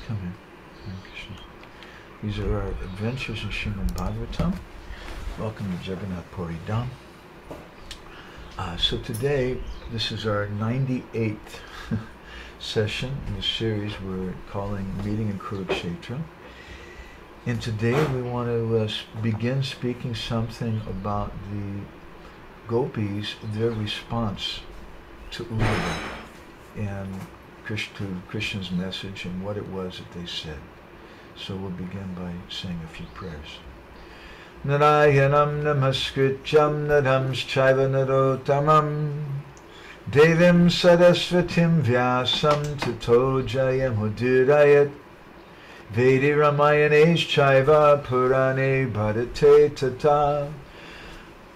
Come here. Hare Krishna. These are our adventures in Srimad Bhagavatam. Welcome to Jagannath Puri Dham. So today, this is our 98th session in the series we're calling Meeting in Kuruksetra. And today we want to begin speaking something about the Gopis, their response to Uddhava and to Krishna's message and what it was that they said. So we'll begin by saying a few prayers. Narayanam namaskrityam naramschaiva narottamam devim sarasvatim vyasam tato jayamudirayat vedi ramayanesh chaiva purane bharate tata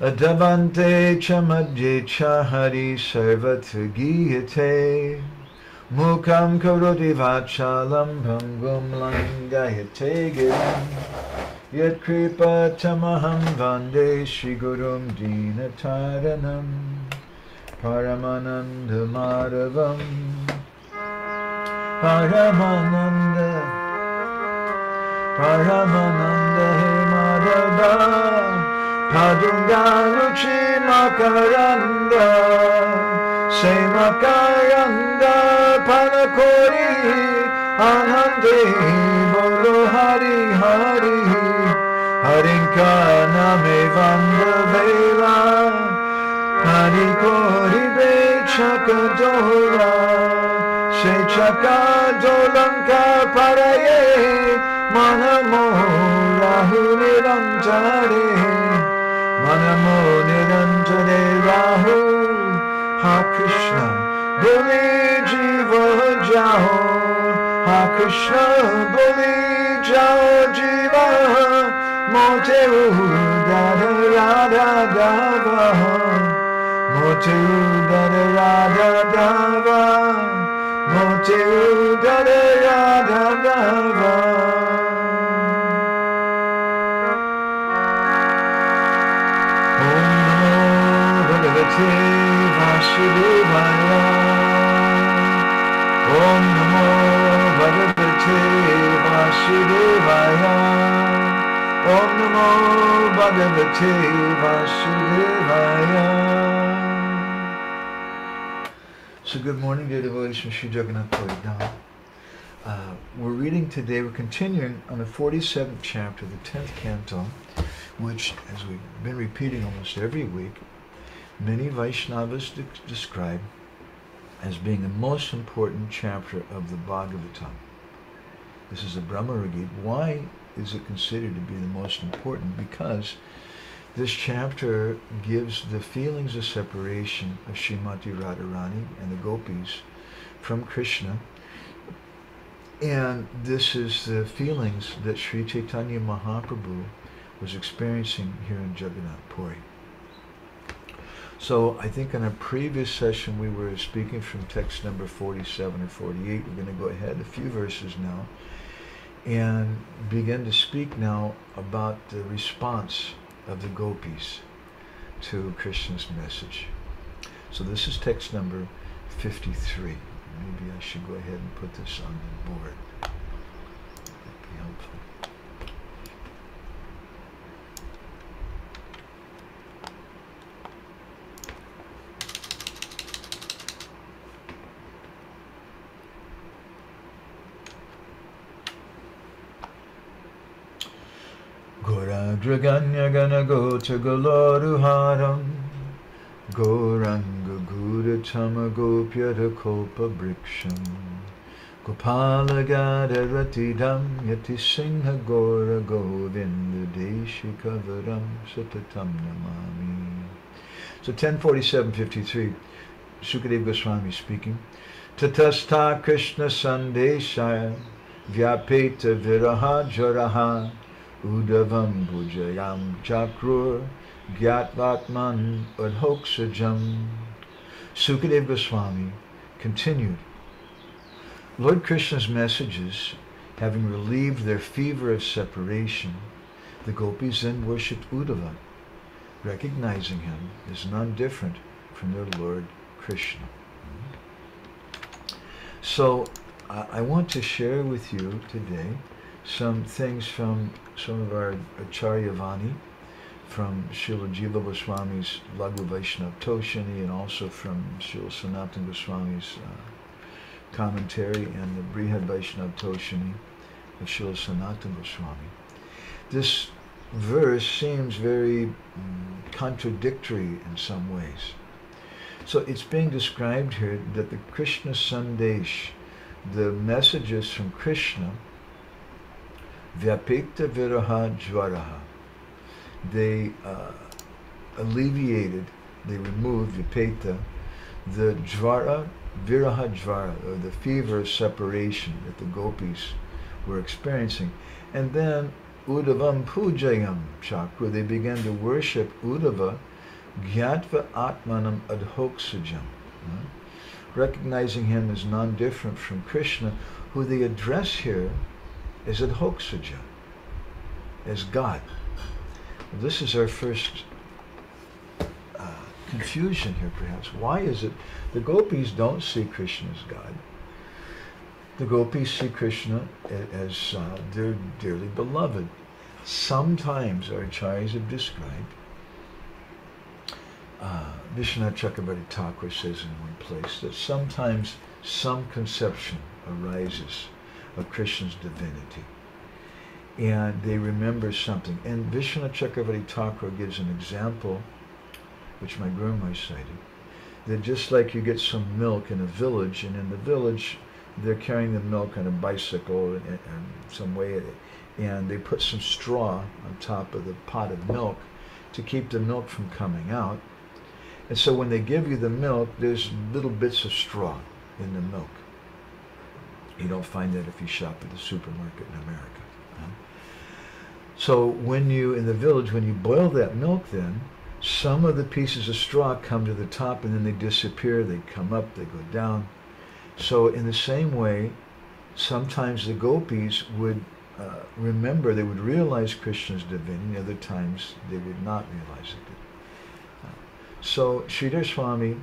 adavante chamadye chahari sarvatra giyate mukam karoti vachalam bhangum langayate giram yat kripa tamaham vande shri gurum dinataranam paramananda madhavam paramananda he madhava padungaluchi makaranda se makaranda panakori anande bolo hari hari harinka name vandavela hari kori be chakadora se chakadolanka paraye manamo rahu nirantare manamo nirantare rahu ha Krishna boli jiva jao ha Krishna boli jao jiva mote udara radha dava mote udara radha dava mote udara radha dava Om Namo Bhagavate Vasudevaya Om Namo Bhagavate Vasudevaya Om Namo Bhagavate Vasudevaya. So good morning, dear devotees from Sri Jagannath Puri Dham. We're reading today, we're continuing on the 47th chapter, the 10th canto, which, as we've been repeating almost every week, many Vaishnavas describe as being the most important chapter of the Bhagavatam. This is a Bhramara-gita. Why is it considered to be the most important? Because this chapter gives the feelings of separation of Srimati Radharani and the Gopis from Krishna. And this is the feelings that Sri Chaitanya Mahaprabhu was experiencing here in Jagannath Puri. So I think in a previous session we were speaking from text number 47 or 48. We're going to go ahead a few verses now and begin to speak now about the response of the Gopis to Krishna's message. So this is text number 53. Maybe I should go ahead and put this on the board. That'd be helpful. Goragraganya gana gota goloruharam Goranga gudatama gopyata kopa briksham Gopala gada ratidam yati singha gora govinda deshikavaram satatam namami. So 10:47:53, Sukadeva Goswami speaking. Tatastha Krishna sandeshaya vyapeta viraha jaraha Uddhavam bhujayam chakrur gyatvatman udhoksajam. Sukadeva Goswami continued. Lord Krishna's messages, having relieved their fever of separation, the Gopis then worshipped Uddhava, recognizing him as none different from their Lord Krishna. So I want to share with you today some things from some of our Acharya Vani, from Srila Jiva Goswami's Laghu Vaishnava Toshini, and also from Srila Sanatana Goswami's commentary and the Brihad Vaishnava Toshini of Srila Sanatana Goswami. This verse seems very contradictory in some ways. So it's being described here that the Krishna Sandesh, the messages from Krishna, Vyapekta Viraha Jvaraha, they alleviated, they removed, Vyapekta, the Jvara, Viraha Jvara, or the fever of separation that the Gopis were experiencing. And then Uddhavam Pujayam Chakra, they began to worship Uddhava, Gyatva Atmanam Adhoksajam, recognizing him as non-different from Krishna, who they address here as Adhoksajam, as God. This is our first confusion here, perhaps. Why is it the Gopis don't see Krishna as God? The Gopis see Krishna as their dearly beloved. Sometimes our acharyas have described, Vishwanath Chakravarti Thakur says in one place, that sometimes some conception arises of Krishna's divinity, and they remember something. And Vishwanath Chakravarti Thakur gives an example, which my Guru Maharaj cited, that just like you get some milk in a village, and in the village they're carrying the milk on a bicycle in some way, and they put some straw on top of the pot of milk to keep the milk from coming out. And so when they give you the milk, there's little bits of straw in the milk. You don't find that if you shop at the supermarket in America. So when you, in the village, when you boil that milk, then some of the pieces of straw come to the top and then they disappear, they come up, they go down. So in the same way, sometimes the Gopis would remember, they would realize Krishna's divinity, other times they would not realize it. So Sridhar Swami,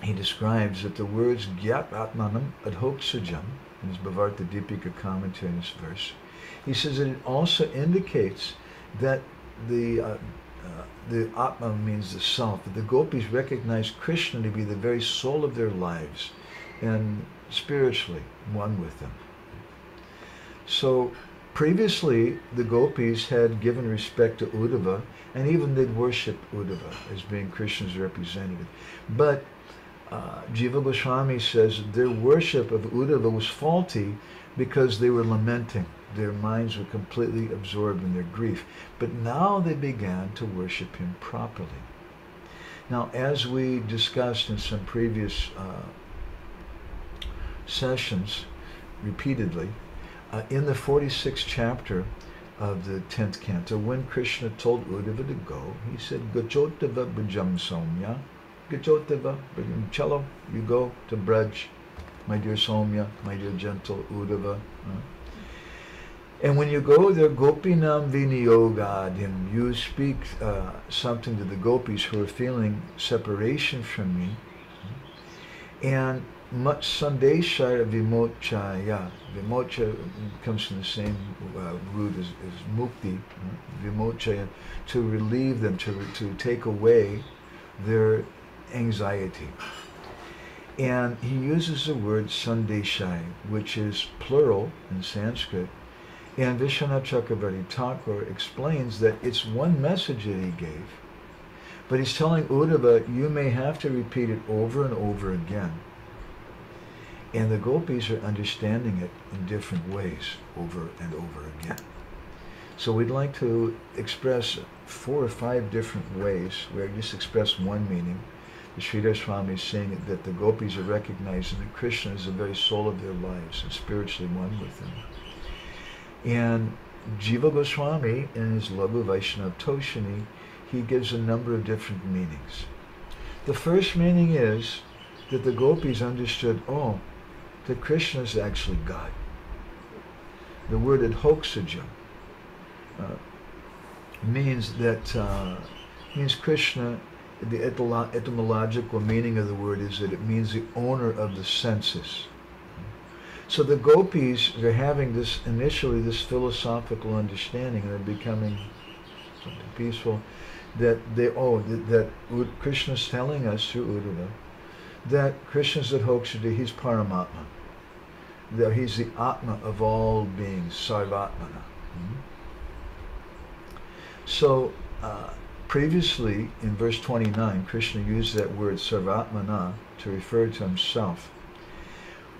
he describes that the words Gyat Atmanam Adhoksajam, in his Bhavarta Deepika commentary in this verse, he says that it also indicates that the Atman means the self, that the Gopis recognize Krishna to be the very soul of their lives and spiritually one with them. So previously the Gopis had given respect to Uddhava, and even they'd worshipped Uddhava as being Krishna's representative. But Jiva Goswami says their worship of Uddhava was faulty because they were lamenting. Their minds were completely absorbed in their grief. But now they began to worship him properly. Now, as we discussed in some previous sessions repeatedly, in the 46th chapter of the 10th canto, when Krishna told Uddhava to go, he said, Gachotava Brajam Somya, Gachotava Brajam, Chalo, you go to Braj, my dear Somya, my dear gentle Uddhava. And when you go there, Gopinam Viniyogadim, you speak something to the Gopis who are feeling separation from me. And Mat Sandeshaya Vimochaya. Vimocha comes from the same root as Mukti, Vimochaya, to relieve them, to take away their anxiety. And he uses the word Sandeshaya, which is plural in Sanskrit. And Vishwanath Chakravarti Thakur explains that it's one message that he gave, but he's telling Uddhava, you may have to repeat it over and over again. And the Gopis are understanding it in different ways, over and over again. So we'd like to express 4 or 5 different ways, where I just express one meaning. The Sridhar Swami is saying that the Gopis are recognizing that Krishna is the very soul of their lives and spiritually one with them. And Jiva Goswami, in his Laghu Vaishnava Toshini, he gives a number of different meanings. The first meaning is that the Gopis understood, that Krishna is actually God. The word adhoksajam means Krishna. The etymological meaning of the word is that it means the owner of the senses. So the gopis, they're having this, initially, this philosophical understanding, and they're becoming something peaceful, that Krishna's telling us through Uddhava, that Krishna's Adhokshuddha, he's Paramatma, that he's the Atma of all beings, Sarvatmana. So, previously, in verse 29, Krishna used that word Sarvatmana to refer to himself.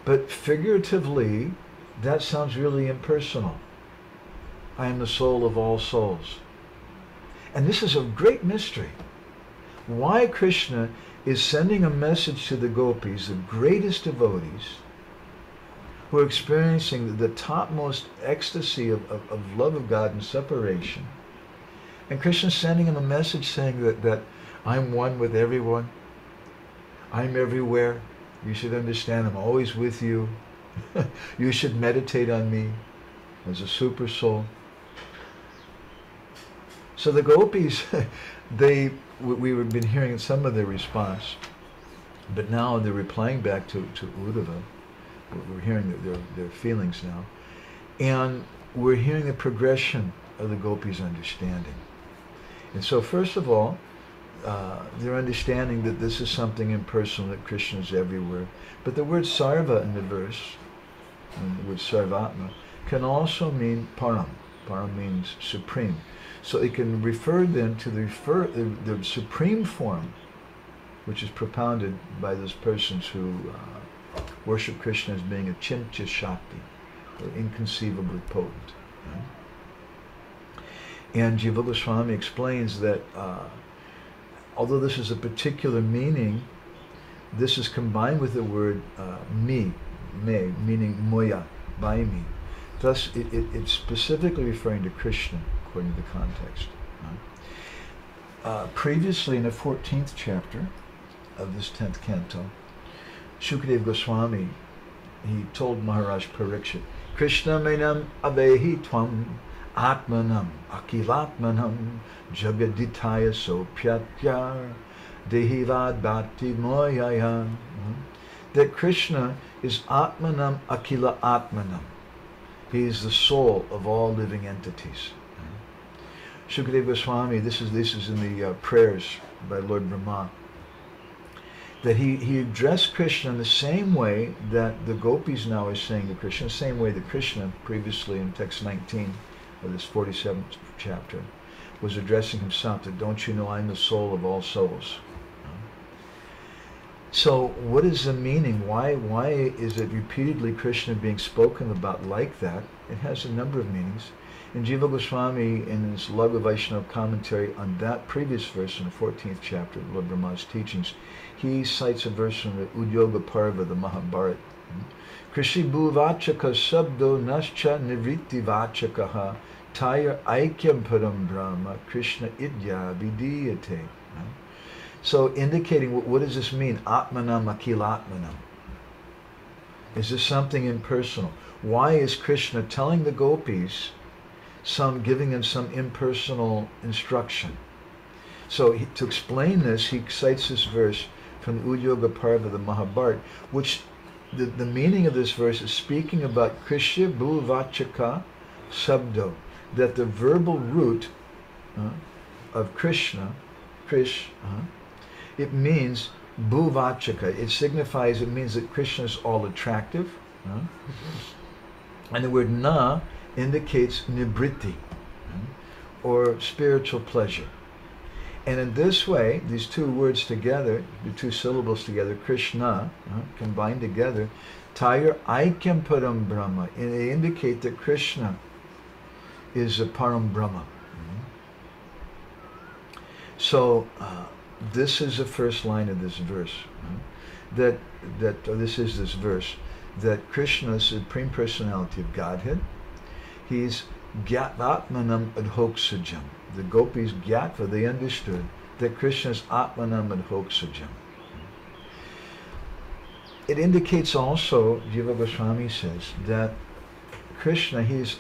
But figuratively, that sounds really impersonal. I am the soul of all souls. And this is a great mystery. Why Krishna is sending a message to the gopis, the greatest devotees, who are experiencing the topmost ecstasy of love of God and separation. And Krishna's sending him a message saying that I'm one with everyone. I'm everywhere. You should understand I'm always with you. You should meditate on me as a super soul. So the gopis, we've been hearing some of their response, but now they're replying back to Uddhava. We're hearing their feelings now. And we're hearing the progression of the gopis' understanding. And so first of all, they're understanding that this is something impersonal, that Krishna is everywhere. But the word sarva in the verse, and the word sarvatma, can also mean param. Param means supreme. So it can refer then to the supreme form, which is propounded by those persons who worship Krishna as being a chintya shakti, or inconceivably potent. Right? And Jiva Goswami explains that although this is a particular meaning, this is combined with the word me, meaning moya, by me. Thus, it's specifically referring to Krishna, according to the context. Previously, in the 14th chapter of this 10th canto, Shukadeva Goswami, he told Maharaj Parikshit, Krishna menam avehi tvam atmanam akilatmanam jagaditaya sopyatyar dehivad bhakti moyaya. That Krishna is atmanam akila atmanam. He is the soul of all living entities. Shukadeva Goswami, this is in the prayers by Lord Brahma, that he addressed Krishna in the same way that the gopis now are saying to Krishna, the same way that Krishna previously in text 19 of this 47th chapter was addressing himself, that don't you know I'm the soul of all souls. So what is the meaning? Why is it repeatedly Krishna being spoken about like that? It has a number of meanings. And Jiva Goswami, in his Gaudiya Vaishnava commentary on that previous verse in the 14th chapter of Lord Brahma's teachings, he cites a verse from the Uddhava Parva, the Mahabharata. Krishi bhuvachaka sabdo nascha nivritti vachakaha taya aikyam param brahma Krishna idya vidiyate. So indicating, what does this mean? Atmanam akilatmanam. Is this something impersonal? Why is Krishna telling the gopis, giving them some impersonal instruction? So to explain this, he cites this verse from the Uddhava Parva, the Mahabharata, which the meaning of this verse is speaking about Krishya bhuvachaka sabdo, that the verbal root of Krishna, it means bhuvachaka. It signifies, it means that Krishna is all attractive. And the word na indicates nibritti, or spiritual pleasure. And in this way, these two words together, the two syllables together, Krishna, combined together, Tayar Aikyam Param Brahma, and they indicate that Krishna is a Param Brahma. So, this is the first line of this verse. This is this verse, that Krishna is the Supreme Personality of Godhead. He's Gyatvatmanam Adhoksajam. The gopis Gyatva, they understood that Krishna is Atmanam Adhoksajam. It indicates also, Jiva Goswami says, that Krishna, he's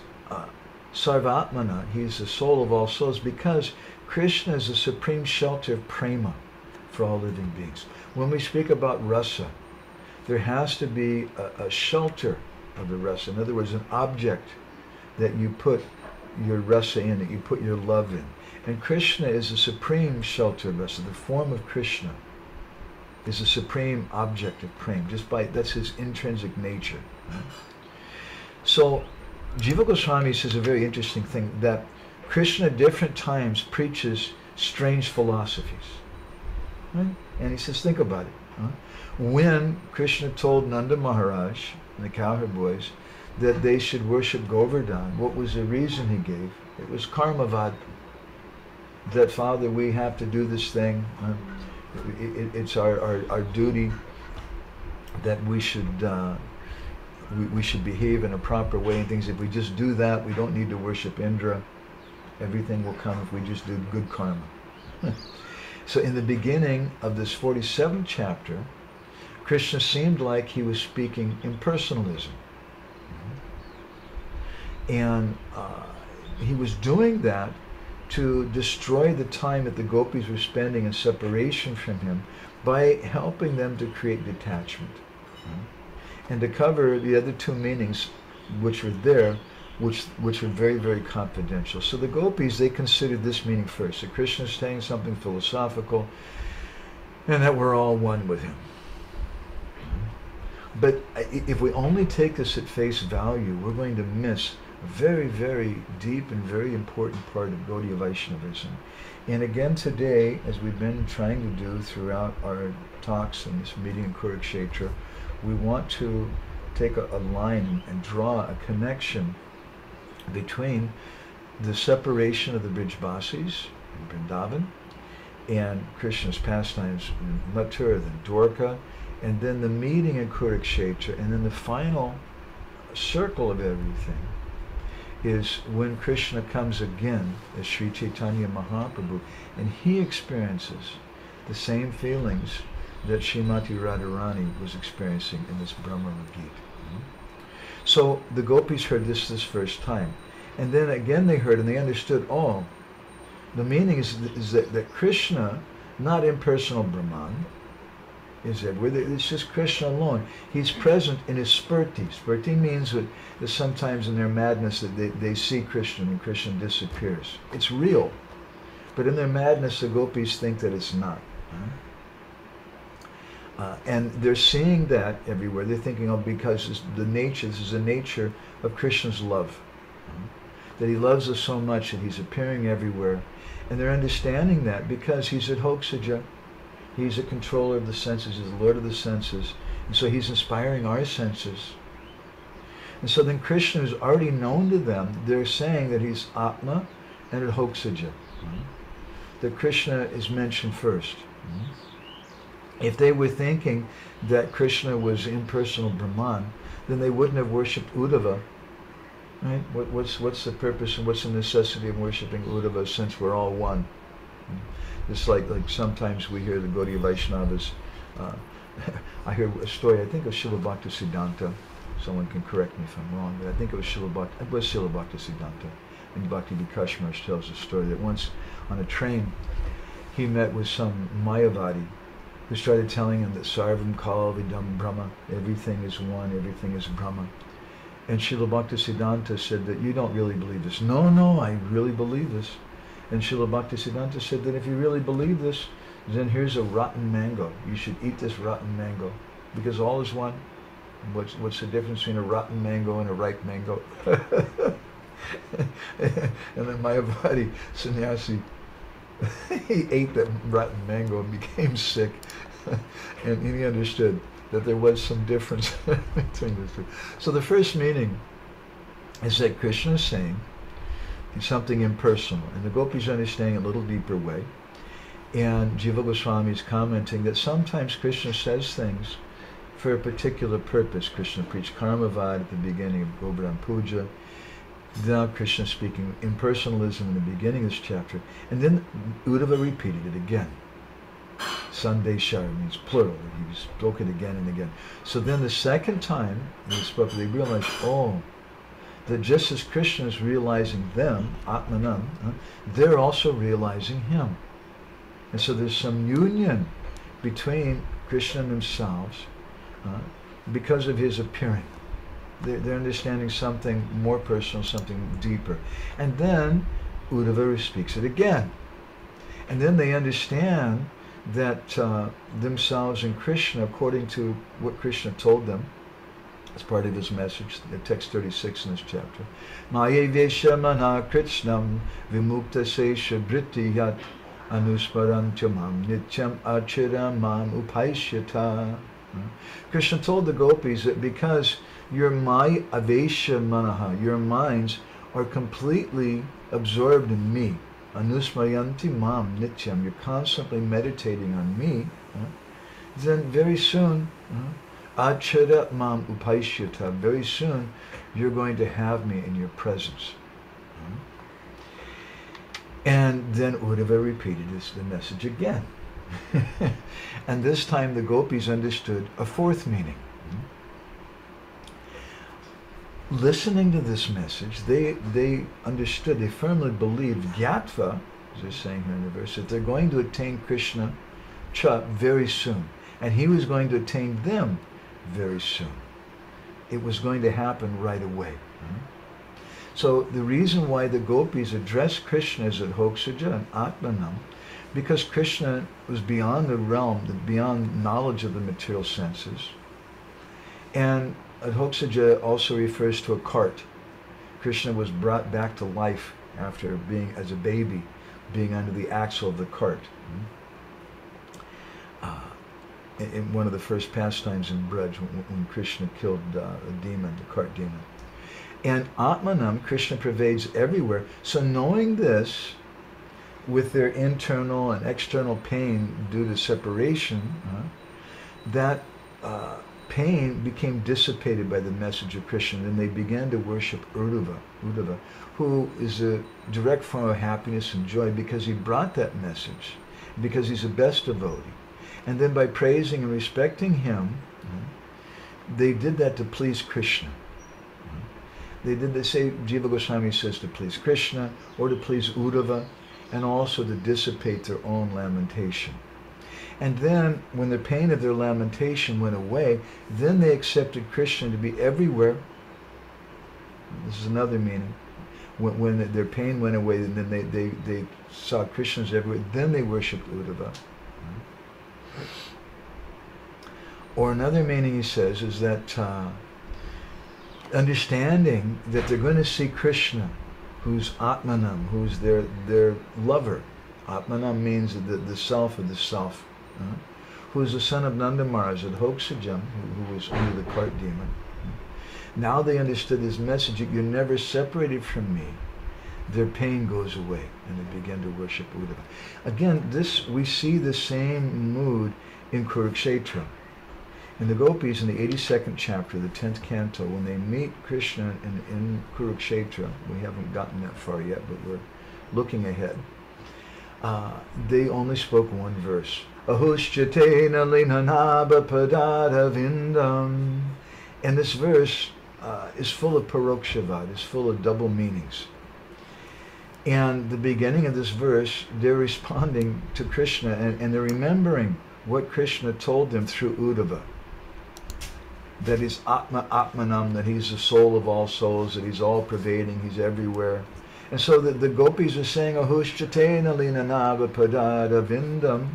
Sarvatmana, he's the soul of all souls, because Krishna is the supreme shelter of prema for all living beings. When we speak about rasa, there has to be a shelter of the rasa. In other words, an object that you put your rasa in, that you put your love in. And Krishna is the supreme shelter of rasa. The form of Krishna is the supreme object of prema. That's his intrinsic nature. Right? So Jiva Goswami says a very interesting thing, that Krishna at different times preaches strange philosophies. Right? And he says, think about it. When Krishna told Nanda Maharaj and the cowherd boys that they should worship Govardhan, what was the reason he gave? It was karmavad. That, Father, we have to do this thing. It's our duty that we should behave in a proper way and things. If we just do that, we don't need to worship Indra. Everything will come if we just do good karma. So in the beginning of this 47th chapter, Krishna seemed like he was speaking impersonalism. And he was doing that to destroy the time that the gopis were spending in separation from him by helping them to create detachment. And to cover the other two meanings which were there, which were very, very confidential. So the gopis, they considered this meaning first, that Krishna is saying something philosophical and that we're all one with him. But if we only take this at face value, we're going to miss a very, very deep and very important part of Gaudiya Vaishnavism. And again today, as we've been trying to do throughout our talks in this meeting in Kuruksetra, we want to take a line and draw a connection between the separation of the Brijbasis in Vrindavan and Krishna's pastimes in Mathura, then Dwarka, and then the meeting in Kuruksetra, and then the final circle of everything is when Krishna comes again as Sri Chaitanya Mahaprabhu, and he experiences the same feelings that Srimati Radharani was experiencing in this Bhramara-gita. So the gopis heard this first time, and then again they heard and they understood, oh, the meaning is that Krishna, not impersonal Brahman, is that it's just Krishna alone. He's present in his spurti. Spurti means that sometimes in their madness that they see Krishna and Krishna disappears. It's real, but in their madness the gopis think that it's not. And they're seeing that everywhere. They're thinking, oh, because this is the nature of Krishna's love. That he loves us so much that he's appearing everywhere. And they're understanding that because he's at Hoksaja. He's a controller of the senses, he's the Lord of the senses. And so he's inspiring our senses. And so then Krishna is already known to them. They're saying that he's Atma and at Hoksaja. That Krishna is mentioned first. If they were thinking that Krishna was impersonal Brahman, then they wouldn't have worshipped Uddhava. Right? What's the purpose and what's the necessity of worshipping Uddhava since we're all one? It's like sometimes we hear the Gaudiya Vaishnavas. I hear a story, I think of Srila Bhaktisiddhanta. Someone can correct me if I'm wrong, but I think it was Srila Bhaktisiddhanta. And Bhakti Vikas Maharaj tells a story that once on a train he met with some Mayavadi who started telling him that Sarvam Kal Vidam Brahma, everything is one, everything is Brahma. And Srila Bhaktisiddhanta said that you don't really believe this. No, I really believe this. And Srila Bhaktisiddhanta said that if you really believe this, then here's a rotten mango. You should eat this rotten mango because all is one. What's the difference between a rotten mango and a ripe mango? And then Mayavadi sannyasi, he ate that rotten mango and became sick. And he understood that there was some difference between the two. So the first meaning is that Krishna is saying something impersonal, and the gopis are understanding a little deeper way. And Jiva Goswami is commenting that sometimes Krishna says things for a particular purpose. Krishna preached Karmavad at the beginning of Govardhan Puja. Now Krishna speaking impersonalism in the beginning of this chapter, and then Uddhava repeated it again. Sandeshara means plural. He spoke it again and again. So then the second time he spoke, they realized, oh, that just as Krishna is realizing them, Atmanam, they're also realizing him. And so there's some union between Krishna and themselves because of his appearing. They're understanding something more personal, something deeper. And then Uddhava speaks it again. And then they understand that themselves and Krishna, according to what Krishna told them, as part of his message, the text 36 in this chapter, Maya Vesha Mana Krishnam Vimukta Sesha Vritti Yat Anusparantyamam Nityam Achiramam Upaishyata. Krishna told the gopis that because your Maya Avesha Manaha, your minds are completely absorbed in me, Anusmayanti Mam Nityam, you're constantly meditating on me, then very soon, Achara Mam Upaishyata, very soon you're going to have me in your presence. And then Uddhava repeated the message again. And this time the gopis understood a fourth meaning. Listening to this message, they understood, they firmly believed, Gyatva, as they're saying here in the verse, that they're going to attain Krishna Cha very soon. And he was going to attain them very soon. It was going to happen right away. So the reason why the gopis addressed Krishna as Adhoksaja and Atmanam, because Krishna was beyond the realm, beyond knowledge of the material senses. And Adhoksaja also refers to a cart. Krishna was brought back to life after being, as a baby, being under the axle of the cart. In one of the first pastimes in Braj, when Krishna killed the demon, the cart demon. And Atmanam, Krishna pervades everywhere. So knowing this, with their internal and external pain due to separation, that pain became dissipated by the message of Krishna, and they began to worship Uddhava, who is a direct form of happiness and joy because he brought that message, because he's the best devotee. And then by praising and respecting him, they did that to please Krishna. They say, Jiva Goswami says, to please Krishna, or to please Uddhava, and also to dissipate their own lamentation. And then, when the pain of their lamentation went away, then they accepted Krishna to be everywhere. This is another meaning. When their pain went away, and then they saw Krishna's everywhere, then they worshipped Uddhava. Or another meaning, he says, is that understanding that they're going to see Krishna, who's Atmanam, who's their lover. Atmanam means the self of the self. Who is the son of Nanda Maharaj, Adhoksajam, who was under the cart demon. Now they understood this message that you're never separated from me. Their pain goes away, and they begin to worship Uddhava. Again, we see the same mood in Kuruksetra. In the Gopis, in the 82nd chapter, the 10th canto, when they meet Krishna in Kuruksetra, we haven't gotten that far yet, but we're looking ahead. They only spoke one verse. Ahushchatena linanaba padada vindam. And this verse is full of parokshavad, is full of double meanings. And the beginning of this verse, they're responding to Krishna, and they're remembering what Krishna told them through Uddhava. That he's Atmanam, that he's the soul of all souls, that he's all-pervading, he's everywhere. And so the gopis are saying, Ahushchatena linanava padada vindam.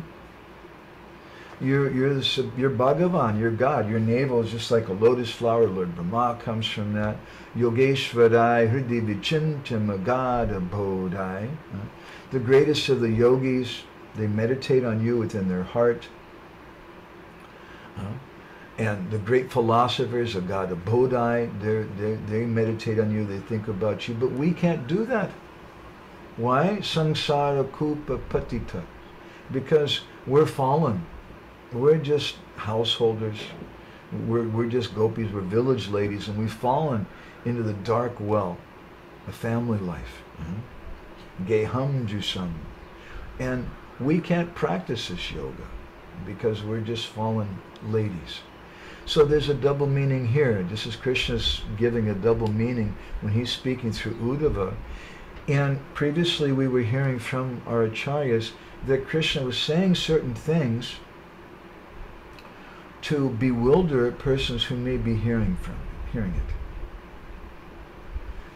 You're Bhagavan, you're God. Your navel is just like a lotus flower. Lord Brahma comes from that. Yogeshvarai Hridi Vichintam Agada Bodhai. The greatest of the yogis, they meditate on you within their heart. And the great philosophers, Agada Bodhai, they meditate on you, they think about you. But we can't do that. Why? Samsara Kupa Patita. Because we're fallen. We're just householders. We're just gopis. We're village ladies, and we've fallen into the dark well of family life. Geham Jusam. And we can't practice this yoga because we're just fallen ladies. So there's a double meaning here. This is Krishna's giving a double meaning when he's speaking through Uddhava. And previously we were hearing from our acaryas that Krishna was saying certain things to bewilder persons who may be hearing it.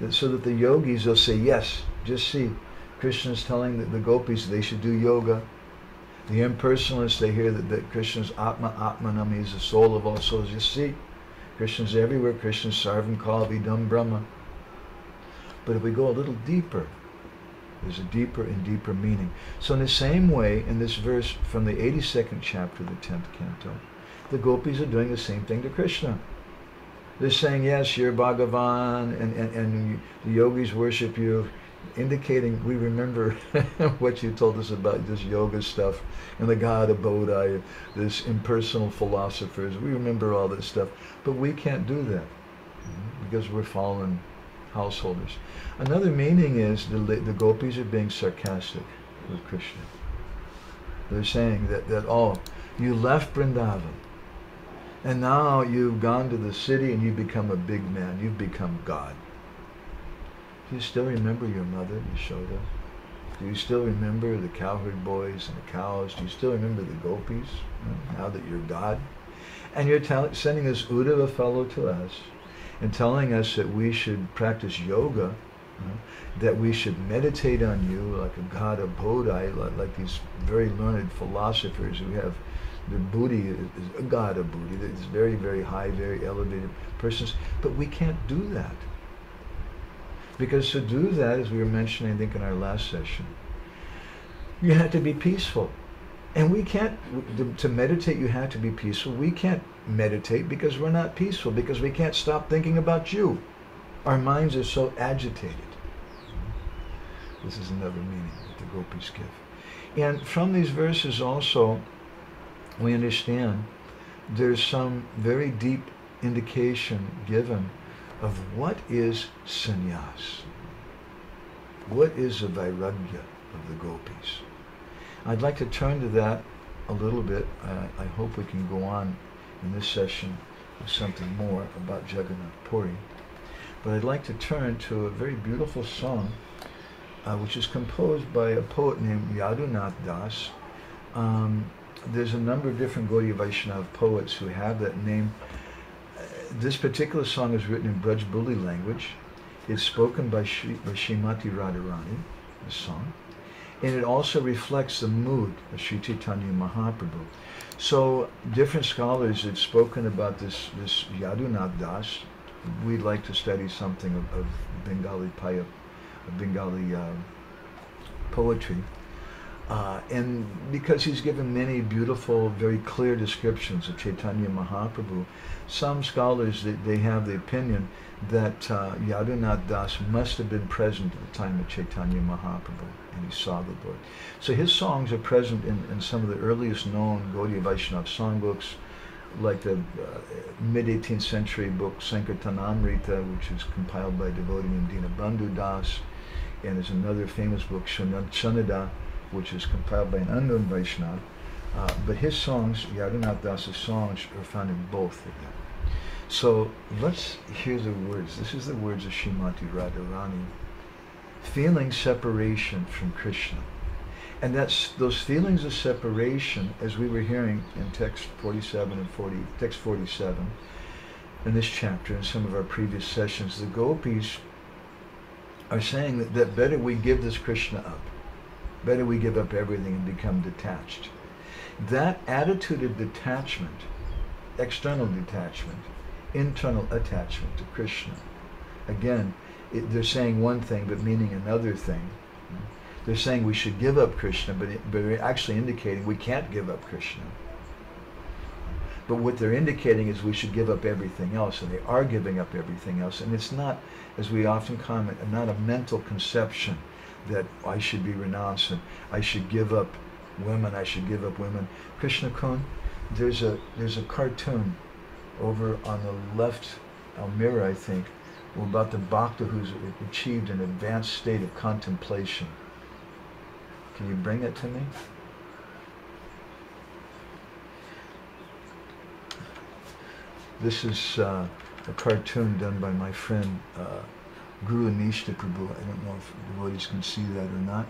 so that the yogis will say, yes, just see, Krishna's telling the gopis they should do yoga. The impersonalists, they hear that Krishna's Atma Atmanam, he's the soul of all souls. You see, Krishna's everywhere. Krishna's Sarvam Kalvidam Brahma. But if we go a little deeper, there's a deeper and deeper meaning. So in the same way, in this verse from the 82nd chapter of the 10th canto, the gopis are doing the same thing to Krishna. They're saying, yes, you're Bhagavan, and the yogis worship you, indicating we remember what you told us about this yoga stuff and the god of Bodhi, this impersonal philosophers. We remember all this stuff, but we can't do that because we're fallen householders. Another meaning is the gopis are being sarcastic with Krishna. They're saying that oh, you left Vrindavan, and now you've gone to the city and you've become a big man. You've become God. Do you still remember your mother, Yashoda? Do you still remember the cowherd boys and the cows? Do you still remember the gopis, now that you're God? And you're sending this Uddhava fellow to us and telling us that we should practice yoga, that we should meditate on you like a god of Bodhi, like these very learned philosophers who have their Buddhi is a god of Buddhi. It's very, very high, very elevated persons. But we can't do that. Because to do that, as we were mentioning, I think, in our last session, you have to be peaceful. And we can't, to meditate, you have to be peaceful. We can't meditate because we're not peaceful, because we can't stop thinking about you. Our minds are so agitated. This is another meaning that the gopis give. And from these verses also, we understand there's some very deep indication given of what is sannyas. What is the vairagya of the gopis? I'd like to turn to that a little bit. I hope we can go on in this session with something more about Jagannath Puri. But I'd like to turn to a very beautiful song which is composed by a poet named Yadunath Das. There's a number of different Gaudiya Vaishnava poets who have that name. This particular song is written in Brajbuli language. It's spoken by Srimati Radharani, the song. And it also reflects the mood of Sri Chaitanya Mahaprabhu. So different scholars have spoken about this Yadunath Das. We'd like to study something of Bengali poetry. And because he's given many beautiful, very clear descriptions of Chaitanya Mahaprabhu, some scholars, they have the opinion that Yadunath Das must have been present at the time of Chaitanya Mahaprabhu, and he saw the Lord. So his songs are present in some of the earliest known Gaudiya Vaishnava songbooks, like the mid-18th century book Sankirtanamrita, which is compiled by a devotee named Dinabandhu Das, and there's another famous book, Shunada, which is compiled by an unknown Vaishnava. But his songs, Yadunath Das's songs, are found in both of them. So let's hear the words. This is the words of Srimati Radharani. Feeling separation from Krishna. And that's those feelings of separation, as we were hearing in text 47 and 40, text 47, in this chapter, in some of our previous sessions, the gopis are saying that better we give this Krishna up. Better we give up everything and become detached. That attitude of detachment, external detachment, internal attachment to Krishna, again, they're saying one thing but meaning another thing. They're saying we should give up Krishna, but they're actually indicating we can't give up Krishna. But what they're indicating is we should give up everything else, and they are giving up everything else. And it's not, as we often comment, not a mental conception that I should be renouncing, I should give up women, I should give up women. Krishna Kun, there's a cartoon over on the left mirror, I think, about the bhakta who's achieved an advanced state of contemplation. Can you bring it to me? This is a cartoon done by my friend Guru Nishta Prabhu. I don't know if devotees can see that or not.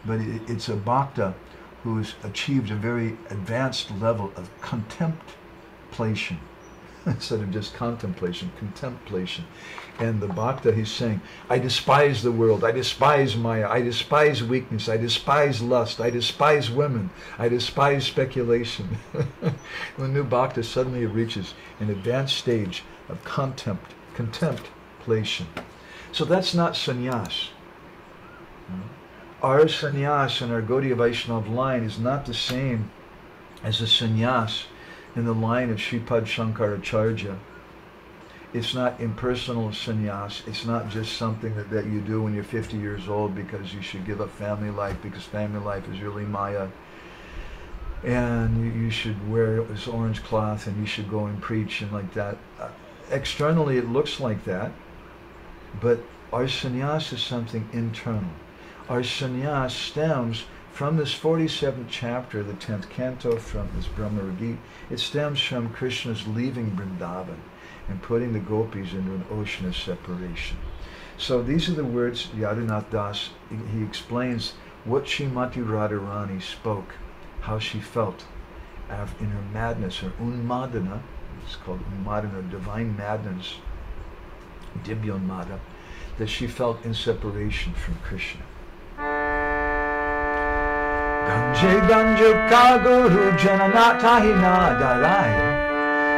But it's a bhakta who's achieved a very advanced level of contemplation. instead of just contemplation, contemplation. And the bhakta, he's saying, I despise the world, I despise Maya, I despise weakness, I despise lust, I despise women, I despise speculation. When new bhakta suddenly reaches an advanced stage of contemplation. So that's not sannyas. Our sannyas in our Gaudiya Vaishnava line is not the same as a sannyas in the line of Sripad Shankaracharya. It's not impersonal sannyas. It's not just something that you do when you're 50 years old because you should give up family life, because family life is really Maya. And you should wear this orange cloth and you should go and preach and like that. Externally it looks like that, but our sannyas is something internal. Our sannyas stems from this 47th chapter, the 10th canto, from this Bhramara-gita. It stems from Krishna's leaving Vrindavan and putting the gopis into an ocean of separation. So these are the words Yadinath Das, he explains what Srimati Radharani spoke, how she felt in her madness, her unmadana, it's called unmadana, divine madness, divyonmada, that she felt in separation from Krishna. Ganje Ganjo Kaguru Jananatahina Daraya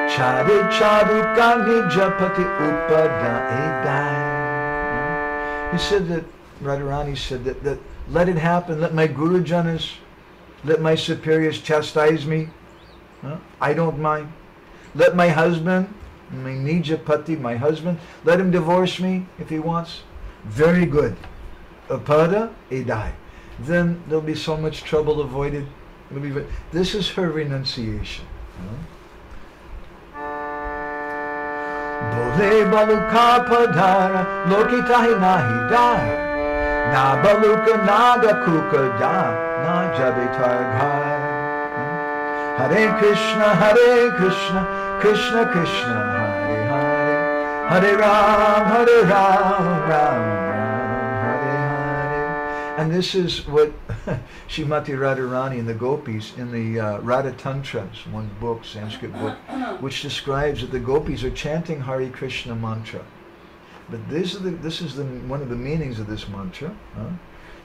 Chadu Chadu Kanijapati Upadai. He said that, Radharani said that let it happen, let my Guru Janas, let my superiors chastise me. I don't mind. Let my husband, my Nijapati, my husband, let him divorce me if he wants. Very good. Upada Edai. Then there'll be so much trouble avoided. This is her renunciation. Bole baluka padara lokitahi nahi dar na baluka naga kuka da na jabetar ghar. Hare Krishna, Krishna Krishna, Hare Hare, Hare Ram, Ram Ram. And this is what Srimati Radharani and the Gopis in the Radha Tantras, one book, Sanskrit book, which describes that the Gopis are chanting Hare Krishna mantra. But this is one of the meanings of this mantra,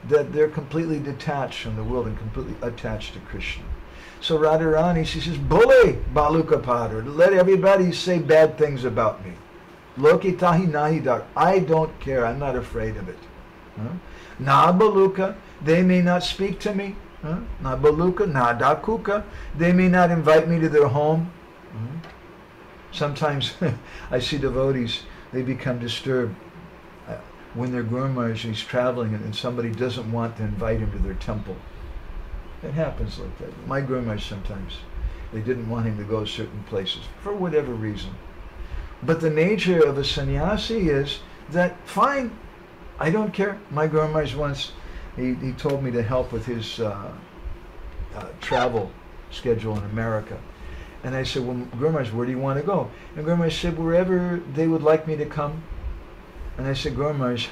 that they're completely detached from the world and completely attached to Krishna. So Radharani, she says, Bole Baluka Padar, let everybody say bad things about me. Lokitahi nahidar, I don't care, I'm not afraid of it. Na baluka, they may not speak to me. Na baluka, na dakuka, they may not invite me to their home. Sometimes I see devotees, they become disturbed when their Guru Maharaj is traveling and somebody doesn't want to invite him to their temple. It happens like that. My Guru Maharaj sometimes, they didn't want him to go certain places for whatever reason. But the nature of a sannyasi is that, fine, I don't care. My Guru Maharaj once, he told me to help with his travel schedule in America. And I said, well, Guru Maharaj, where do you want to go? And Guru Maharaj said, wherever they would like me to come. And I said, Guru Maharaj,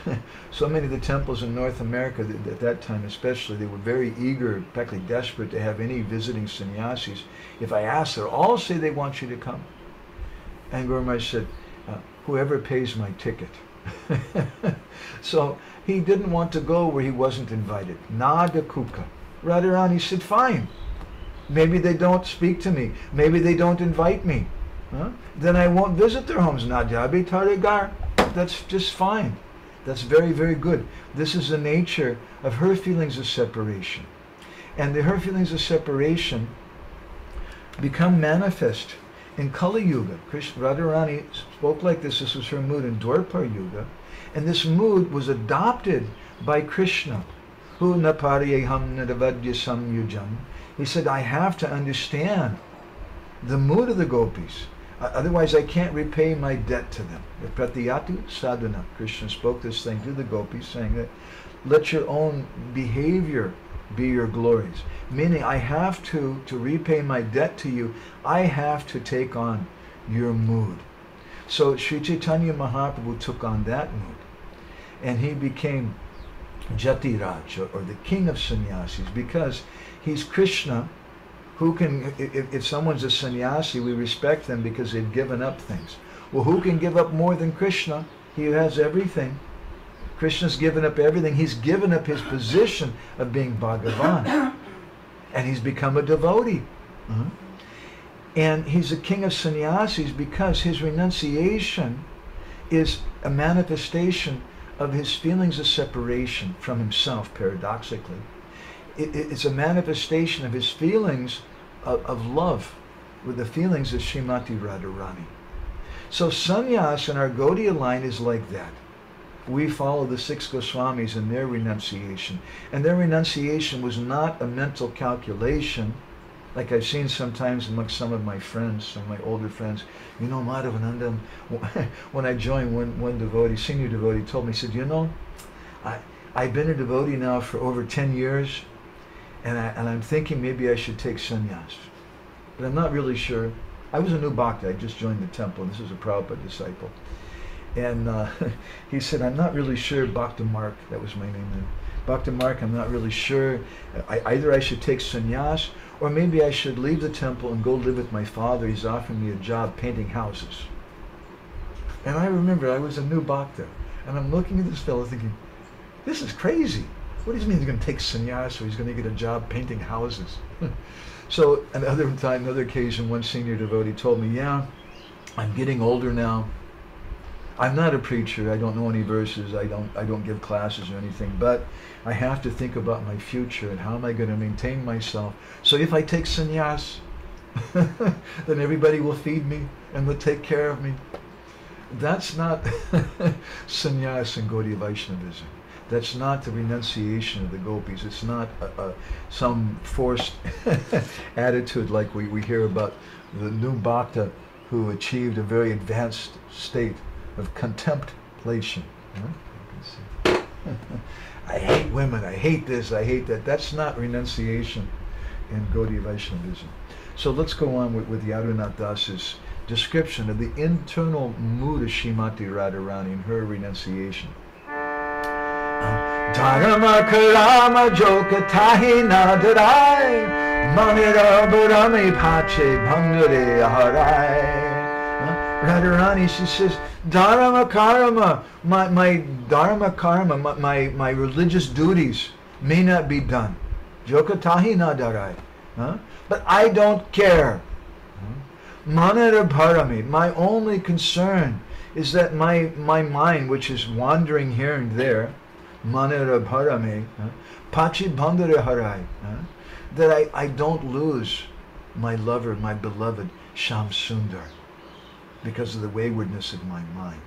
so many of the temples in North America, at that time especially, they were very eager, practically desperate to have any visiting sannyasis. If I ask, they'll all say they want you to come. And Guru Maharaj said, whoever pays my ticket. So he didn't want to go where he wasn't invited. Nada kuka. Radharani said, fine. Maybe they don't speak to me. Maybe they don't invite me. Then I won't visit their homes. Najabi taregar. That's just fine. That's very, very good. This is the nature of her feelings of separation. And her feelings of separation become manifest in Kali Yuga. Radharani spoke like this. This was her mood in Dwapara Yuga. And this mood was adopted by Krishna. Hu napariyeham nadavadya samyujam. He said, I have to understand the mood of the gopis. Otherwise I can't repay my debt to them. The pratiyatu sadhana. Krishna spoke this thing to the gopis, saying that let your own behavior be your glories. Meaning I have to repay my debt to you, I have to take on your mood. So Sri Chaitanya Mahaprabhu took on that mood. And he became Jatiraj, or the king of sannyasis, because he's Krishna Who can, if someone's a sannyasi, we respect them because they've given up things. Well, who can give up more than Krishna? He has everything. Krishna's given up everything. He's given up his position of being Bhagavan. And he's become a devotee. And he's a king of sannyasis because his renunciation is a manifestation of his feelings of separation from himself, paradoxically. It's a manifestation of his feelings of love with the feelings of Srimati Radharani. So sannyas in our Gaudiya line is like that. We follow the 6 Goswamis in their renunciation. And their renunciation was not a mental calculation, like I've seen sometimes among some of my friends, some of my older friends. You know, Madhavananda, when I joined, one devotee, senior devotee, told me, he said, you know, I've been a devotee now for over 10 years, and I'm thinking maybe I should take sannyas. But I'm not really sure. I was a new bhakta. I just joined the temple. This is a Prabhupada disciple. And he said, I'm not really sure, Bhakta Mark, that was my name then. Bhakta Mark, I'm not really sure. Either I should take sannyas, or maybe I should leave the temple and go live with my father. He's offering me a job painting houses. And I remember I was a new bhakta. And I'm looking at this fellow thinking, this is crazy. What does he mean he's going to take sannyas or he's going to get a job painting houses? So another time, another occasion, one senior devotee told me, yeah, I'm getting older now. I'm not a preacher. I don't know any verses. I don't give classes or anything. But I have to think about my future and how am I going to maintain myself. So if I take sannyas, then everybody will feed me and will take care of me. That's not sannyas in Gaudiya Vaishnavism. That's not the renunciation of the Gopis. It's not some forced attitude like we hear about the new bhakta who achieved a very advanced state of contemplation. I hate women, I hate this, I hate that. That's not renunciation in Gaudiya Vaishnavism. So let's go on with Yadunath Das's description of the internal mood of Srimati Radharani in her renunciation. Dharma karama joka tahi nadarai manira burami pache bhangare harai. Radharani, she says, Dharma karma, my dharma karma, my religious duties may not be done. Joka tahi nadarai. But I don't care. Manira bharami, my only concern is that my mind, which is wandering here and there, manira bharami, pachi bhandare harai, that I don't lose my lover, my beloved Sham Sundar, because of the waywardness of my mind.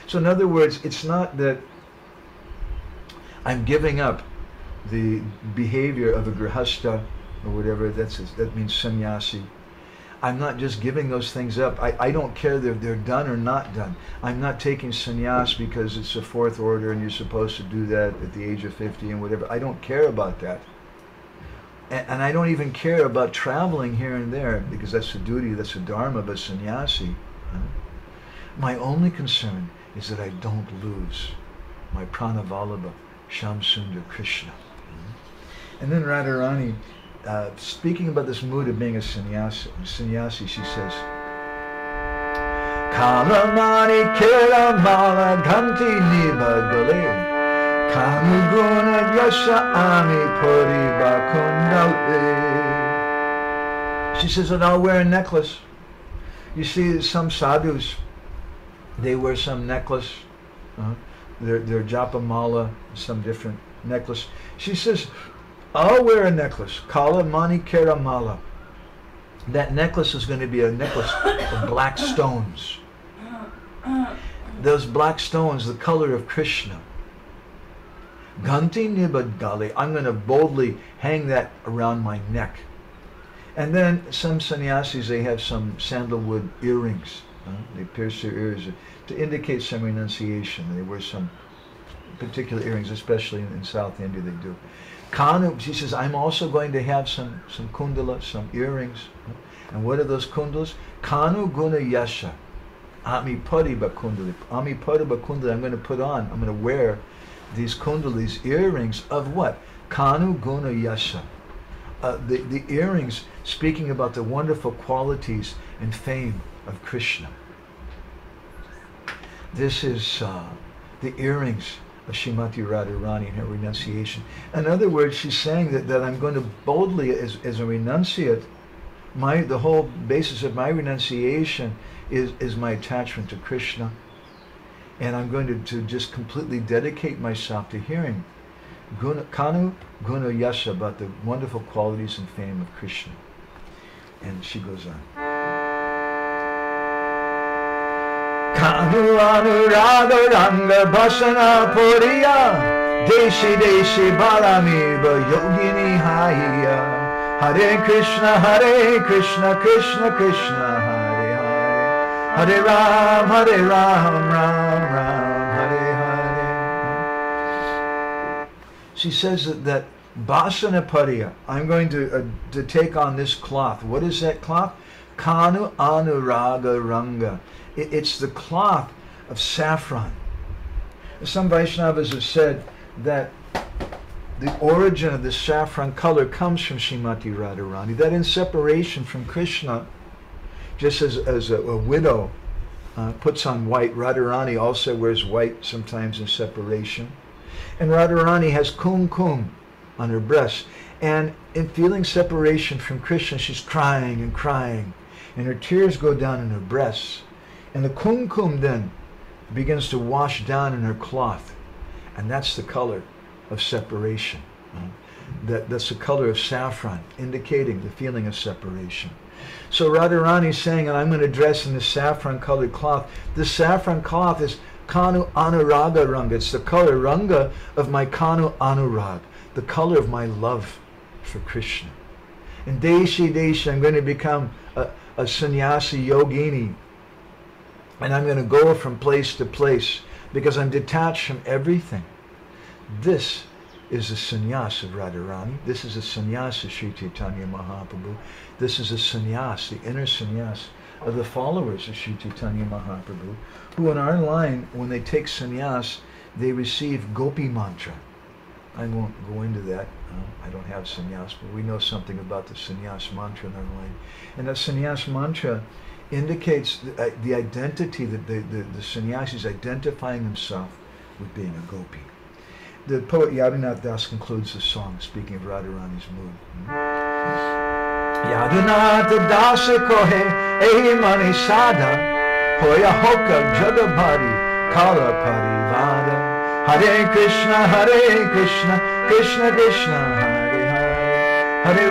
So in other words, it's not that I'm giving up the behavior of a grihastha or whatever, that means sannyasi. I'm not just giving those things up. I don't care if they're done or not done. I'm not taking sannyas because it's a 4th order and you're supposed to do that at the age of 50 and whatever. I don't care about that. And I don't even care about traveling here and there because that's the duty, that's the dharma of a sannyasi. My only concern is that I don't lose my pranavallabha, Sham Sundar Krishna. And then Radharani, speaking about this mood of being a sannyasi, she says, Kalamani kiramala ganti niba gale Kamuguna yasha ami puri bakundale. She says, and I'll wear a necklace. You see, some sadhus, they wear some necklace, their japa mala, some different necklace. She says, I'll wear a necklace, Kala Mani Kera Mala. That necklace is going to be a necklace of black stones. Those black stones, the color of Krishna. Ganti Nibadgali, I'm going to boldly hang that around my neck. And then some sannyasis, they have some sandalwood earrings. They pierce their ears to indicate some renunciation. They wear some particular earrings, especially in South India they do. Kanu, she says, I'm also going to have some kundala, some earrings. And what are those kundalas? Kanu guna yasha. Ami pariba kundali. Ami pariba kundali, I'm going to put on, I'm going to wear these kundalis, earrings of what? Kanu guna yasha. the earrings speaking about the wonderful qualities and fame of Krishna. This is the earrings of Srimati Radharani in her renunciation. In other words, she's saying that I'm going to boldly, as a renunciate, the whole basis of my renunciation is my attachment to Krishna. And I'm going to just completely dedicate myself to hearing Kanu Guna Yasha, about the wonderful qualities and fame of Krishna. And she goes on. Kanu Anuraga Ranga Bhasana Puriya Deshi Deshi Baramiva Yogini Haya Hare Krishna Krishna Krishna Hare Hare Hare Ram Ram Ram Hare Hare. She says that Bhasana Puriya, I'm going to take on this cloth. What is that cloth? Kanu Anuraga Ranga. It's the cloth of saffron. Some Vaishnavas have said that the origin of the saffron color comes from Srimati Radharani, that in separation from Krishna, just as a widow puts on white, Radharani also wears white sometimes in separation. And Radharani has kumkum on her breast. And in feeling separation from Krishna, she's crying and crying. And her tears go down in her breasts. And the kumkum then begins to wash down in her cloth. And that's the color of separation. That's the color of saffron, indicating the feeling of separation. So Radharani is saying, I'm going to dress in the saffron colored cloth. This saffron cloth is Kanu Anuraga Ranga. It's the color Ranga of my Kanu Anurag, the color of my love for Krishna. In Deshi Deshi, I'm going to become a sannyasi yogini. And I'm going to go from place to place because I'm detached from everything. This is the sannyas of Radharani. This is the sannyas of Sri Chaitanya Mahaprabhu. This is the sannyas, the inner sannyas of the followers of Sri Chaitanya Mahaprabhu, who in our line, when they take sannyas, they receive gopi mantra. I won't go into that. I don't have sannyas, but we know something about the sannyas mantra in our line. And that sannyas mantra indicates the identity, that the sannyasi is identifying himself with being a gopi. The poet Yadunath Das concludes the song, speaking of Radharani's mood. Yadunath Das kohe ehi mani sada hoya hoka jagabhari kala parivada Hare Krishna Krishna Krishna Hare Hare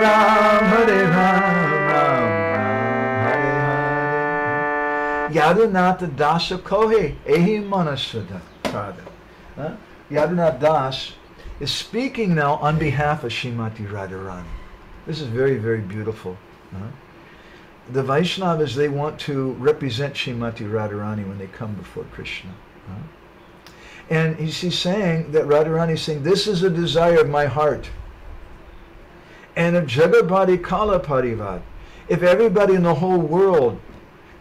Hare Ram Ram Yadunath Das kohe ehi manasada sada. Yadunath Das is speaking now on behalf of Srimati Radharani. This is very, very beautiful. The Vaishnavas, they want to represent Srimati Radharani when they come before Krishna. And he's saying that Radharani is saying, this is a desire of my heart. And of Jagabhari Kala Parivad, if everybody in the whole world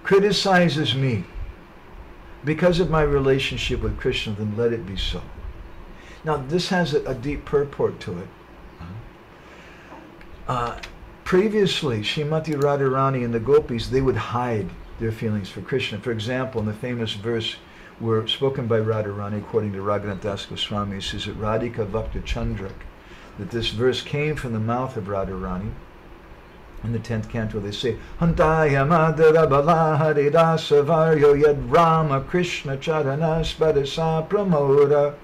criticizes me because of my relationship with Krishna, then let it be so. Now, this has a deep purport to it. Previously, Srimati Radharani and the Gopis, they would hide their feelings for Krishna. For example, in the famous verse were spoken by Radharani, according to Raghunath Das Goswami, it says that Radhika Vakta Chandrak, that this verse came from the mouth of Radharani. In the 10th canto, they say, Hantaya Madhara Bala Haridasa Varyo Yad Rama Krishna Charanas Padasa Pramoda,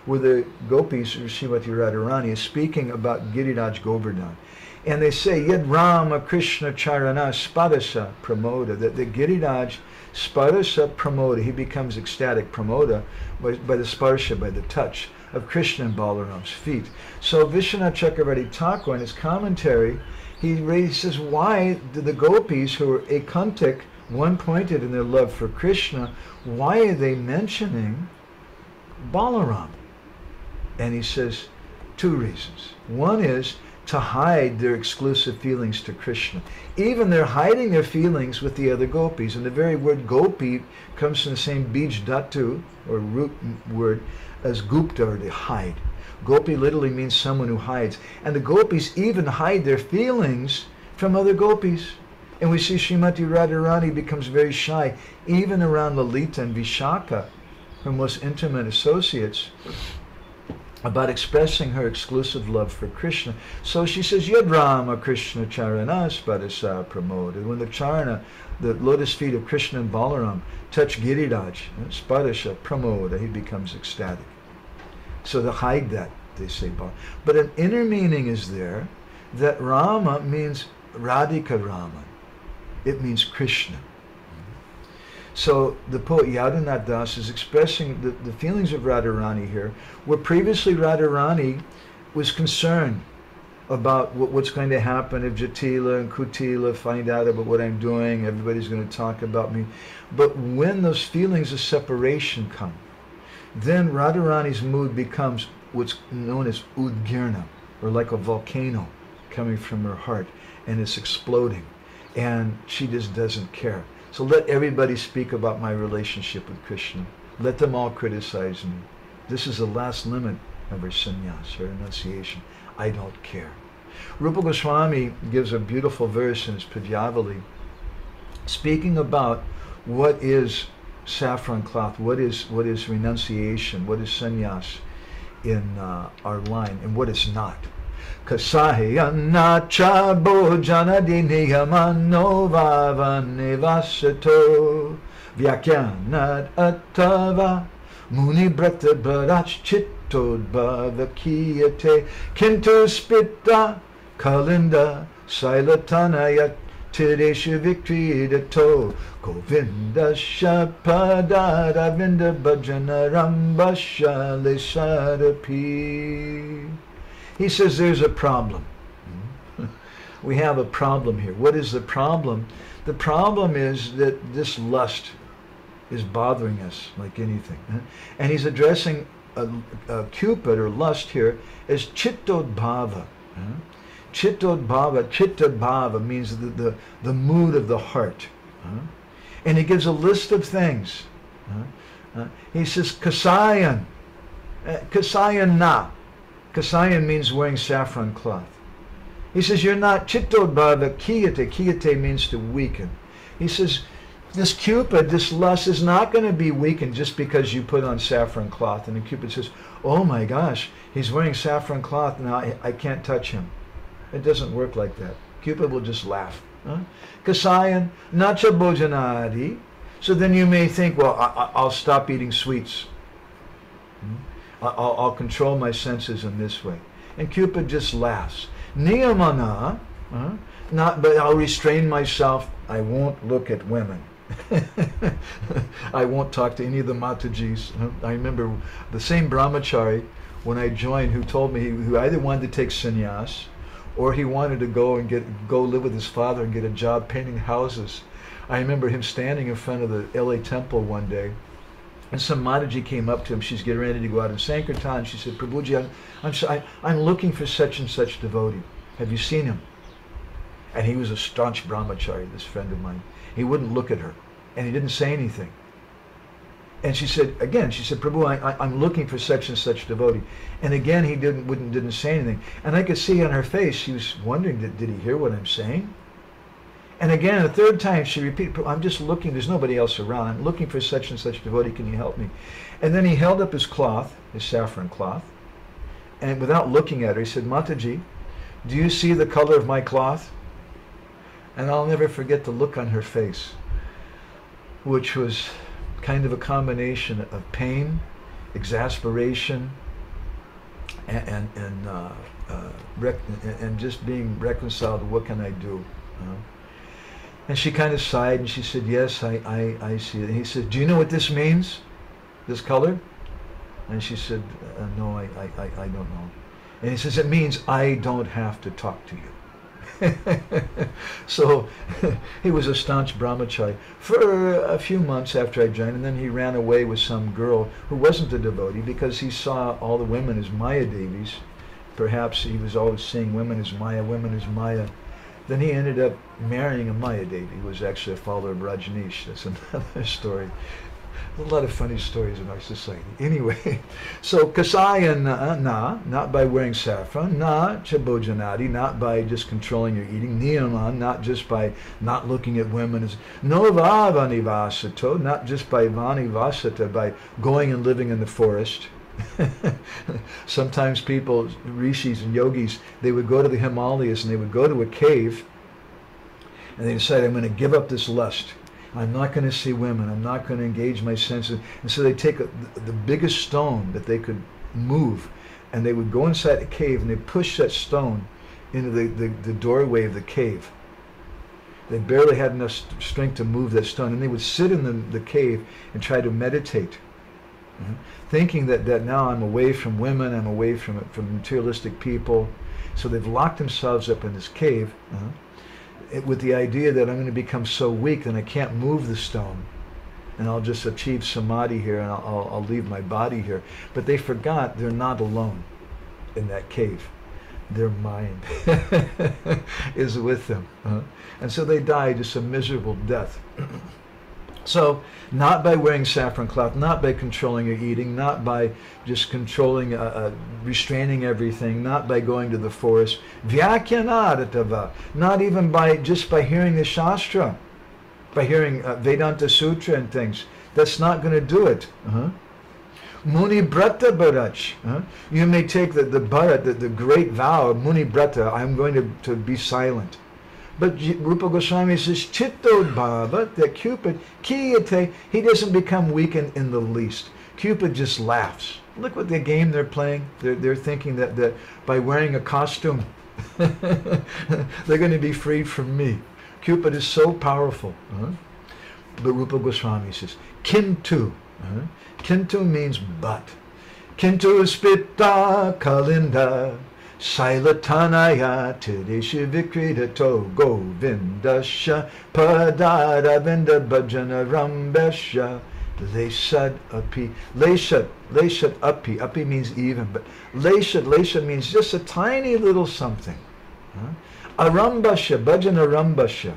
where the Gopis, or Srimati Radharani, is speaking about Giriraj Govardhan. And they say, Yad Rama Krishna Charana Spadasa Pramoda, that the Giriraj Spadasa Pramoda, he becomes ecstatic Pramoda by the sparsha, by the touch of Krishna and Balaram's feet. So Vishwanath Chakravarti Thakur, in his commentary, he says, why do the Gopis, who are akantic, one-pointed in their love for Krishna, why are they mentioning Balaram? And he says, two reasons. One is to hide their exclusive feelings to Krishna. Even they're hiding their feelings with the other gopis. And the very word gopi comes from the same bij dhatu, or root word, as gupta, or to hide. Gopi literally means someone who hides. And the gopis even hide their feelings from other gopis. And we see Srimati Radharani becomes very shy, even around Lalita and Vishaka, her most intimate associates, about expressing her exclusive love for Krishna. So she says, Yad Rama Krishna Charanas Padasa Pramoda. When the charana, the lotus feet of Krishna and Balaram, touch Giriraj, Spadasha Pramoda, he becomes ecstatic. So to hide that, they say. But an inner meaning is there, that Rama means Radhika Rama. It means Krishna. So the poet Yadunath Das is expressing the feelings of Radharani here, where previously Radharani was concerned about what's going to happen if Jatila and Kutila find out about what I'm doing, everybody's going to talk about me. But when those feelings of separation come, then Radharani's mood becomes what's known as Udgirna, or like a volcano coming from her heart, and it's exploding, and she just doesn't care. So let everybody speak about my relationship with Krishna. Let them all criticize me. This is the last limit of her sannyas, her renunciation. I don't care. Rupa Goswami gives a beautiful verse in his Padyavali, speaking about what is saffron cloth, what is renunciation, what is sannyas in our line, and what is not. Kasahya cha bojana diniyamano vavanevasato vyakyanat attava muni brata bharach chittodbhava kiyate kintu spita kalinda sailatanayat tiresha vikridato govinda shapadara vinda bhajana rambasha lesadapi. He says there's a problem. We have a problem here. What is the problem? The problem is that this lust is bothering us like anything. And he's addressing Cupid, or lust here, as chittodbhava. Chittodbhava, chittadbhava means the mood of the heart. And he gives a list of things. He says kasayan, kasayan na. Kasayan means wearing saffron cloth. He says, you're not chittodbhava kiyate. Kiyate means to weaken. He says, this Cupid, this lust, is not going to be weakened just because you put on saffron cloth. And then Cupid says, oh my gosh, he's wearing saffron cloth, now I can't touch him. It doesn't work like that. Cupid will just laugh. Kasayan, nacha bojanadi. So then you may think, well, I'll stop eating sweets. I'll control my senses in this way. And Cupid just laughs. Niyamana, but I'll restrain myself. I won't look at women. I won't talk to any of the Matajis. I remember the same brahmachari, when I joined, who told me who either wanted to take sannyas, or he wanted to go live with his father and get a job painting houses. I remember him standing in front of the LA temple one day, and some Mataji came up to him. She's getting ready to go out in Sankirtan. She said, Prabhuji, I'm looking for such and such devotee. Have you seen him? And he was a staunch brahmachari, this friend of mine. He wouldn't look at her, and he didn't say anything. And she said, Prabhu, I'm looking for such and such devotee. And again, he didn't say anything. And I could see on her face, she was wondering, did he hear what I'm saying? And again, the third time, she repeated, I'm just looking, there's nobody else around. I'm looking for such and such devotee, can you help me? And then he held up his cloth, his saffron cloth, and without looking at her, he said, Mataji, do you see the color of my cloth? And I'll never forget the look on her face, which was kind of a combination of pain, exasperation, and just being reconciled. What can I do? And she kind of sighed and she said, yes, I see it. And he said, do you know what this means, this color? And she said, no, I don't know. And he says, it means I don't have to talk to you. So he was a staunch brahmachari for a few months after I joined, and then he ran away with some girl who wasn't a devotee because he saw all the women as Maya Devis. Perhaps he was always seeing women as Maya, women as Maya. Then he ended up marrying a Maya Devi who was actually a follower of Rajneesh. That's another story. A lot of funny stories in our society. Anyway, so kasaya na, not by wearing saffron, na chabojanadi, not by just controlling your eating, niyama, not just by not looking at women, as nova vanivasato, not just by vanivasata, by going and living in the forest. Sometimes people, rishis and yogis, they would go to the Himalayas and they would go to a cave and they decide, I'm going to give up this lust. I'm not going to see women. I'm not going to engage my senses. And so they take the biggest stone that they could move, and they would go inside the cave and they push that stone into the doorway of the cave. They barely had enough strength to move that stone, and they would sit in the cave and try to meditate, thinking that now I'm away from women, I'm away from materialistic people. So they've locked themselves up in this cave, with the idea that I'm going to become so weak that I can't move the stone, and I'll just achieve samadhi here, and I'll leave my body here. But they forgot they're not alone in that cave. Their mind is with them. And so they die just a miserable death. So, not by wearing saffron cloth, not by controlling your eating, not by just controlling, restraining everything, not by going to the forest, vyakyanadhatava, not even just by hearing the Shastra, by hearing Vedanta Sutra and things. That's not going to do it. Muni Brata Bharach. You may take the Bharat, the great vow of Muni Brata, I'm going to be silent. But Rupa Goswami says, Chittodbhava, that Cupid, Kiyate, he doesn't become weakened in the least. Cupid just laughs. Look what the game they're playing. They're thinking that by wearing a costume, they're going to be freed from me. Cupid is so powerful. But Rupa Goswami says, Kintu. Kintu means but. Kintu spita kalinda. Sailatanaya Tidesha Vikridato Govindasha Padaravinda Bhajana Rambesha Lesad Api. Leshat Api. Api means even, but Leshat means just a tiny little something. Arambasha, Bhajana Rambasha.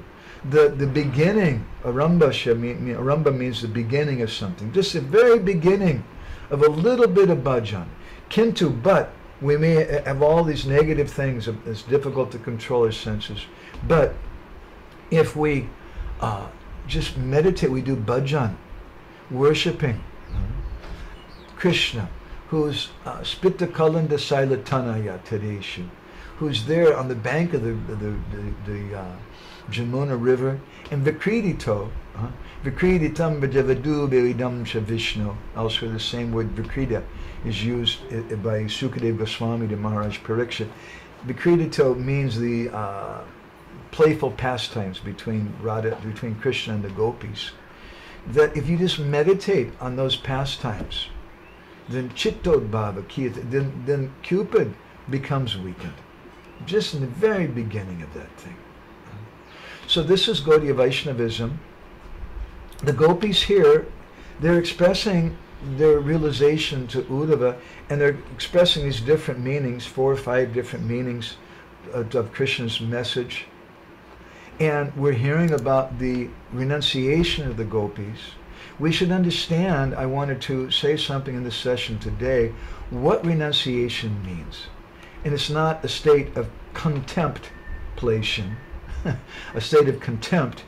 The beginning, Aramba means the beginning of something. Just the very beginning of a little bit of bhajan. Kintu, but we may have all these negative things. It's difficult to control our senses. But if we just meditate, we do bhajan, worshiping Krishna, who's Spitta Kalanda Sailatanaya Tadeshu, who's there on the bank of the Jamuna River, and Vikridito, Vikriditam Vajavadu Beridam Shavishnu. Elsewhere, the same word Vikrida is used by Sukadeva Goswami to Maharaj Parikshit. Vikridito means the playful pastimes between Krishna and the Gopis. That if you just meditate on those pastimes, then Chittodbhava, then Cupid becomes weakened. Just in the very beginning of that thing. So this is Gaudiya Vaishnavism. The Gopis here, they're expressing their realization to Uddhava, and they're expressing these different meanings, 4 or 5 different meanings of Krishna's message. And we're hearing about the renunciation of the Gopis. We should understand, I wanted to say something in this session today, what renunciation means. And it's not a state of contemplation, a state of contempt.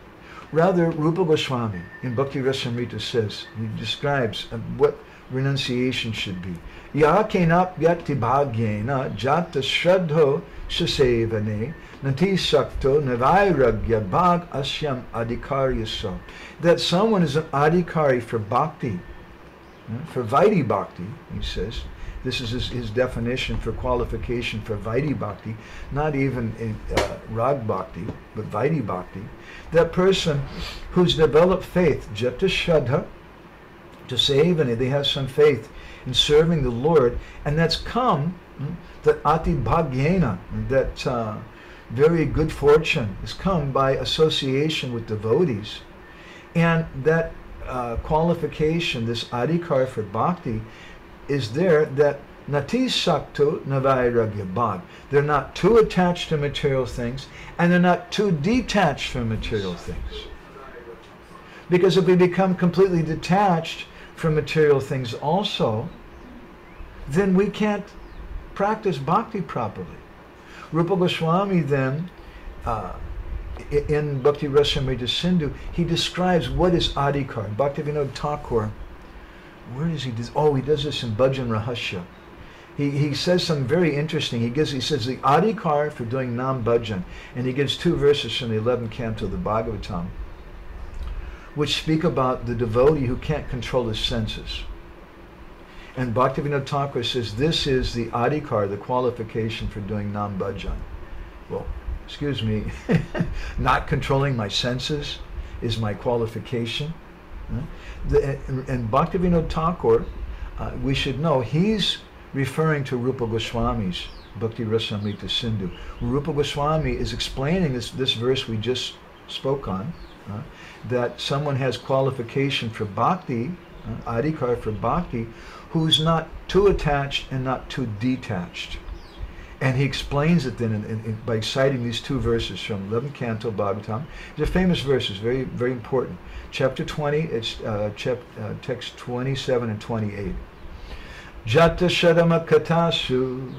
Rather, Rupa Goswami in Bhakti Rasamrita says, he describes what renunciation should be. Ya kenapyati bhagyena jata shraddho shasevane nati sakto navairagya bhag asyam adhikaryasa. That someone is an adhikari for bhakti, for Vaidhi bhakti, he says. This is his definition for qualification for Vaidhi bhakti, not even in Rag bhakti, but Vaidhi bhakti. That person who's developed faith, jata shraddha, to save, and they have some faith in serving the Lord, and that's come, that ati bhagyena, that very good fortune has come by association with devotees. And that qualification, this adhikar for bhakti, is there, that nati sakto navairagya bhag. They're not too attached to material things, and they're not too detached from material things. Because if we become completely detached, for material things also, then we can't practice bhakti properly. Rupa Goswami then, in Bhakti Rasamrita Sindhu, he describes what is adhikar. Bhaktivinoda Thakur, where does he do? Oh, he does this in Bhajan Rahasya. He says something very interesting. He says the adhikar for doing nam bhajan, and he gives 2 verses from the 11th canto of the Bhagavatam, which speak about the devotee who can't control his senses. And Bhaktivinoda Thakur says this is the adhikar, the qualification for doing nam bhajan. Well, excuse me, not controlling my senses is my qualification. And Bhaktivinoda Thakur, we should know, he's referring to Rupa Goswami's Bhakti Rasamrita Sindhu. Rupa Goswami is explaining this verse we just spoke on, that someone has qualification for bhakti, adhikar for bhakti, who's not too attached and not too detached. And he explains it then by citing these 2 verses from 11th canto Bhagavatam. They're famous verses, very, very important. Chapter 20, it's text 27 and 28. Jata Shadama Katasu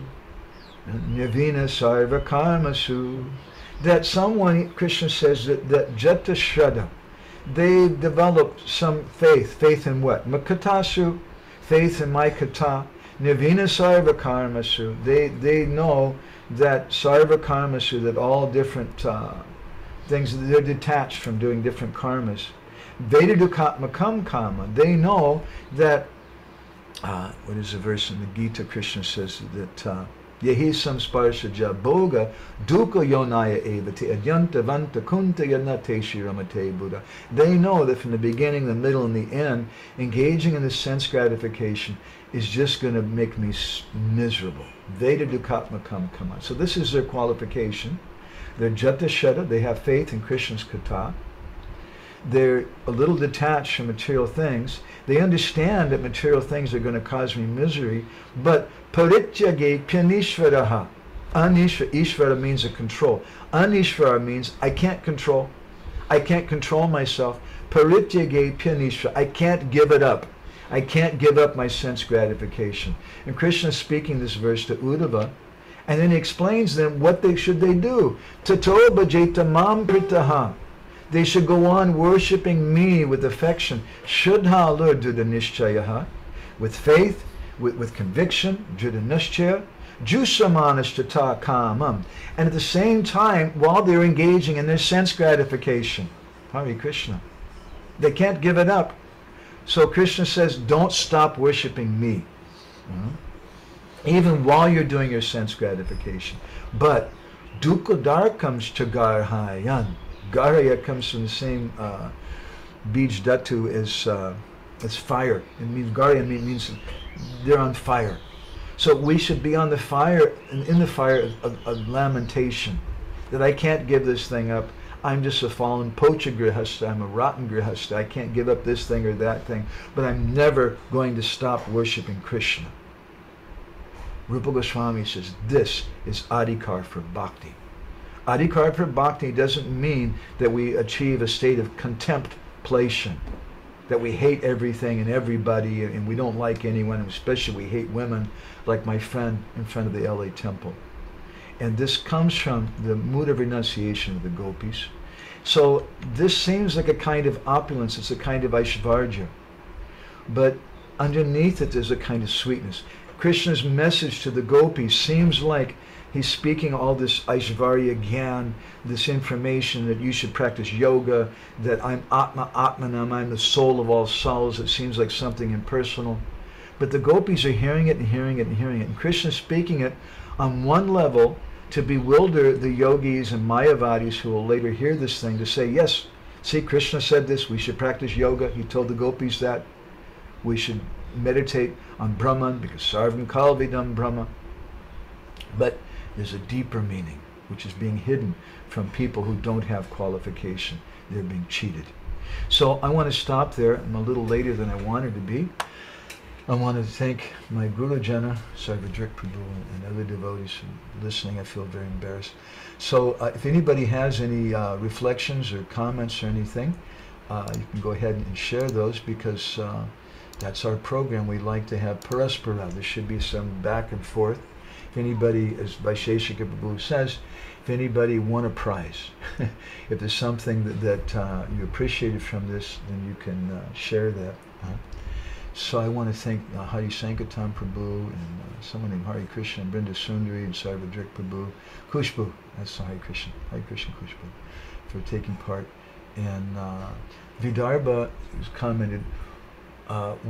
Nivina Sarva Karmasu. That someone, Krishna says, that Jata Shada, they developed some faith. Faith in what? Makatasu, faith in my kata. Nivina Sarva Karmasu. They know that Sarva Karmasu, that all different things, they're detached from doing different karmas. Veda Dukatmakam Kama. They know that what is the verse in the Gita? Krishna says that Yehi samsparsha jaboga dukkha yonaya evati adyanta vanta kunta yanate shiramate Buddha. They know that from the beginning, the middle, and the end, engaging in this sense gratification is just going to make me miserable. Veda dukatmakam kama. So this is their qualification. They're jata shada, they have faith in Krishna's kata. They're a little detached from material things. They understand that material things are going to cause me misery, but parityage pyanishvaraha. Ishvara means a control. Anishvara means I can't control. I can't control myself. Parityage pyanishvara. I can't give it up. I can't give up my sense gratification. And Krishna is speaking this verse to Uddhava, and then he explains them what should they do. Tato bhajeta mam pritaha. They should go on worshipping me with affection. Shuddha lurdudha nishchayaha. With faith, with conviction, drida nishchaya. Jusamanashtata kamam. And at the same time, while they're engaging in their sense gratification, Hare Krishna, they can't give it up. So Krishna says, don't stop worshipping me. Even while you're doing your sense gratification. But dukkha comes to garhayan. Garhaya comes from the same bij dhatu as fire. It means Garhaya means they're on fire. So we should be on the fire, in the fire of lamentation, that I can't give this thing up. I'm just a fallen pocha grihastha. I'm a rotten grihastha. I can't give up this thing or that thing. But I'm never going to stop worshipping Krishna. Rupa Goswami says this is adhikar for bhakti. Adhikar for bhakti doesn't mean that we achieve a state of contemplation, that we hate everything and everybody and we don't like anyone, and especially we hate women, like my friend in front of the LA temple. And this comes from the mood of renunciation of the Gopis. So this seems like a kind of opulence, it's a kind of Aishvarya. But underneath it there's a kind of sweetness. Krishna's message to the Gopis seems like he's speaking all this Aishvarya Gyan, this information that you should practice yoga, that I'm Atma Atmanam, I'm the soul of all souls. It seems like something impersonal. But the Gopis are hearing it and hearing it and hearing it. And Krishna's speaking it on one level to bewilder the yogis and mayavadis who will later hear this thing, to say, yes, see, Krishna said this, we should practice yoga. He told the Gopis that. We should meditate on Brahman because Sarvam Kalvidam Brahma. But there's a deeper meaning, which is being hidden from people who don't have qualification. They're being cheated. So I want to stop there. I'm a little later than I wanted to be. I want to thank my Guru Jana, Sarvadrik Prabhu, and other devotees listening. I feel very embarrassed. So if anybody has any reflections or comments or anything, you can go ahead and share those, because That's our program. We like to have paraspara. There should be some back and forth. If anybody, as Vaisheshika Prabhu says, if anybody won a prize, if there's something that you appreciated from this, then you can share that. So I want to thank Hari Sankirtan Prabhu and someone named Hari Krishna and Brinda Sundari and Sarvadrik Prabhu, Kushbu, that's Hari Krishna Kushbu, for taking part. And Vidarbha has commented,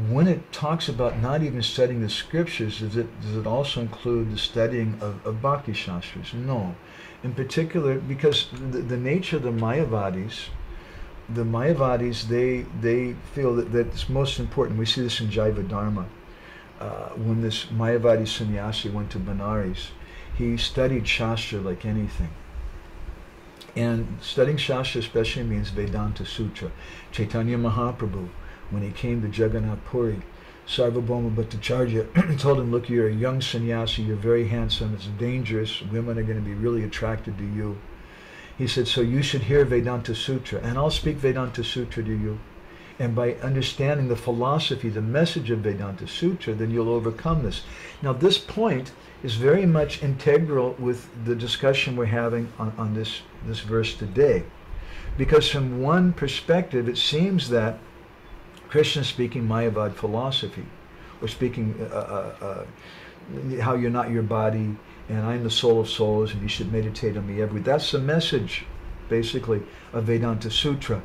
when it talks about not even studying the scriptures, does it also include the studying of Bhakti Shastras? No. In particular, because the nature of the Mayavadis, they feel that it's most important. We see this in Jaiva Dharma. When this Mayavadi sannyasi went to Benares, he studied Shastra like anything. And studying Shastra especially means Vedanta Sutra. Chaitanya Mahaprabhu, when he came to Jagannath Puri, Sarvabhauma Bhattacharya told him, look, you're a young sannyasi, you're very handsome, it's dangerous, women are going to be really attracted to you. He said, so you should hear Vedanta Sutra, and I'll speak Vedanta Sutra to you. And by understanding the philosophy, the message of Vedanta Sutra, then you'll overcome this. Now this point is very much integral with the discussion we're having on this verse today. Because from one perspective, it seems that Krishna is speaking Mayavad philosophy, or speaking how you're not your body, and I'm the soul of souls, and you should meditate on me every day. That's the message, basically, of Vedanta Sutra.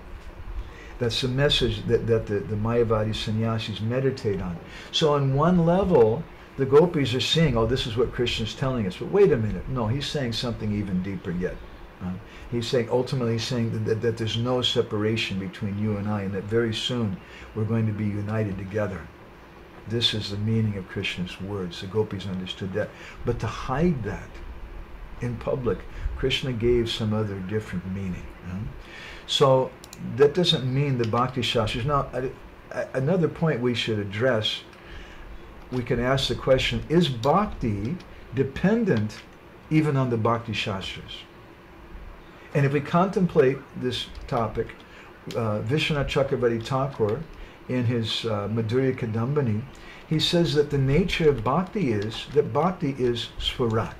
That's the message that the Mayavadi sannyasis meditate on. So on one level, the gopis are seeing, oh, this is what Krishna's telling us. But wait a minute. No, he's saying something even deeper yet. He's saying, ultimately, he's saying that there's no separation between you and I, and that very soon we're going to be united together. This is the meaning of Krishna's words. The gopis understood that. But to hide that in public, Krishna gave some other different meaning. So that doesn't mean the Bhakti Shastras. Now, another point we should address, we can ask the question, is Bhakti dependent even on the Bhakti Shastras? And if we contemplate this topic, Vishwanath Chakravarti Thakur, in his Madhurya Kadambini, he says that the nature of Bhakti is that Bhakti is Swarat.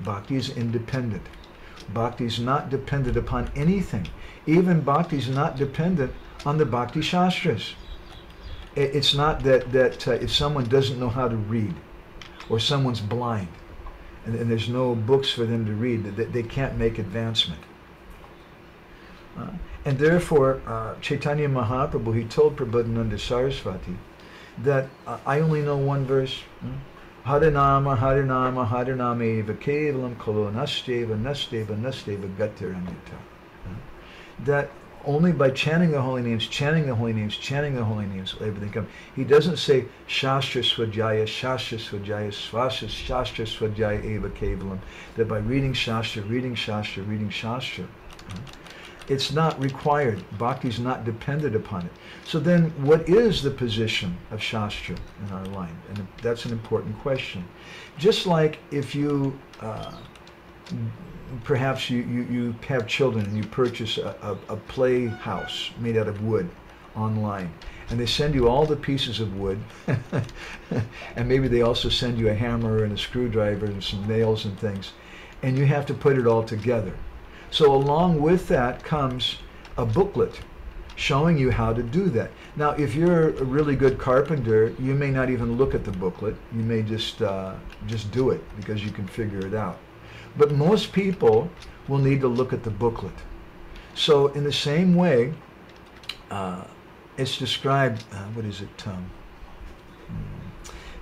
Bhakti is independent. Bhakti is not dependent upon anything. Even Bhakti is not dependent on the Bhakti Shastras. It's not that if someone doesn't know how to read, or someone's blind, and there's no books for them to read, that they can't make advancement. And therefore, Chaitanya Mahaprabhu, he told Prabhupada Saraswati that I only know one verse. Harinama, Harinama, Hariname, Vakevalam, Kalo, Nasteva, Nasteva, Nasteva, Gatiranyata. That only by chanting the holy names, chanting the holy names, chanting the holy names, everything comes. He doesn't say Shastra Svajaya, Shastra Svajaya, Swastra Shastra Svajaya Eva Kevalam. That by reading Shastra, reading Shastra, reading Shastra, it's not required. Bhakti is not dependent upon it. So then, what is the position of Shastra in our life? And that's an important question. Just like if you, perhaps you have children and you purchase a playhouse made out of wood online, and they send you all the pieces of wood, and maybe they also send you a hammer and a screwdriver and some nails and things, and you have to put it all together. So along with that comes a booklet showing you how to do that. Now, if you're a really good carpenter, you may not even look at the booklet. You may just do it because you can figure it out. But most people will need to look at the booklet. So in the same way, it's described, what is it?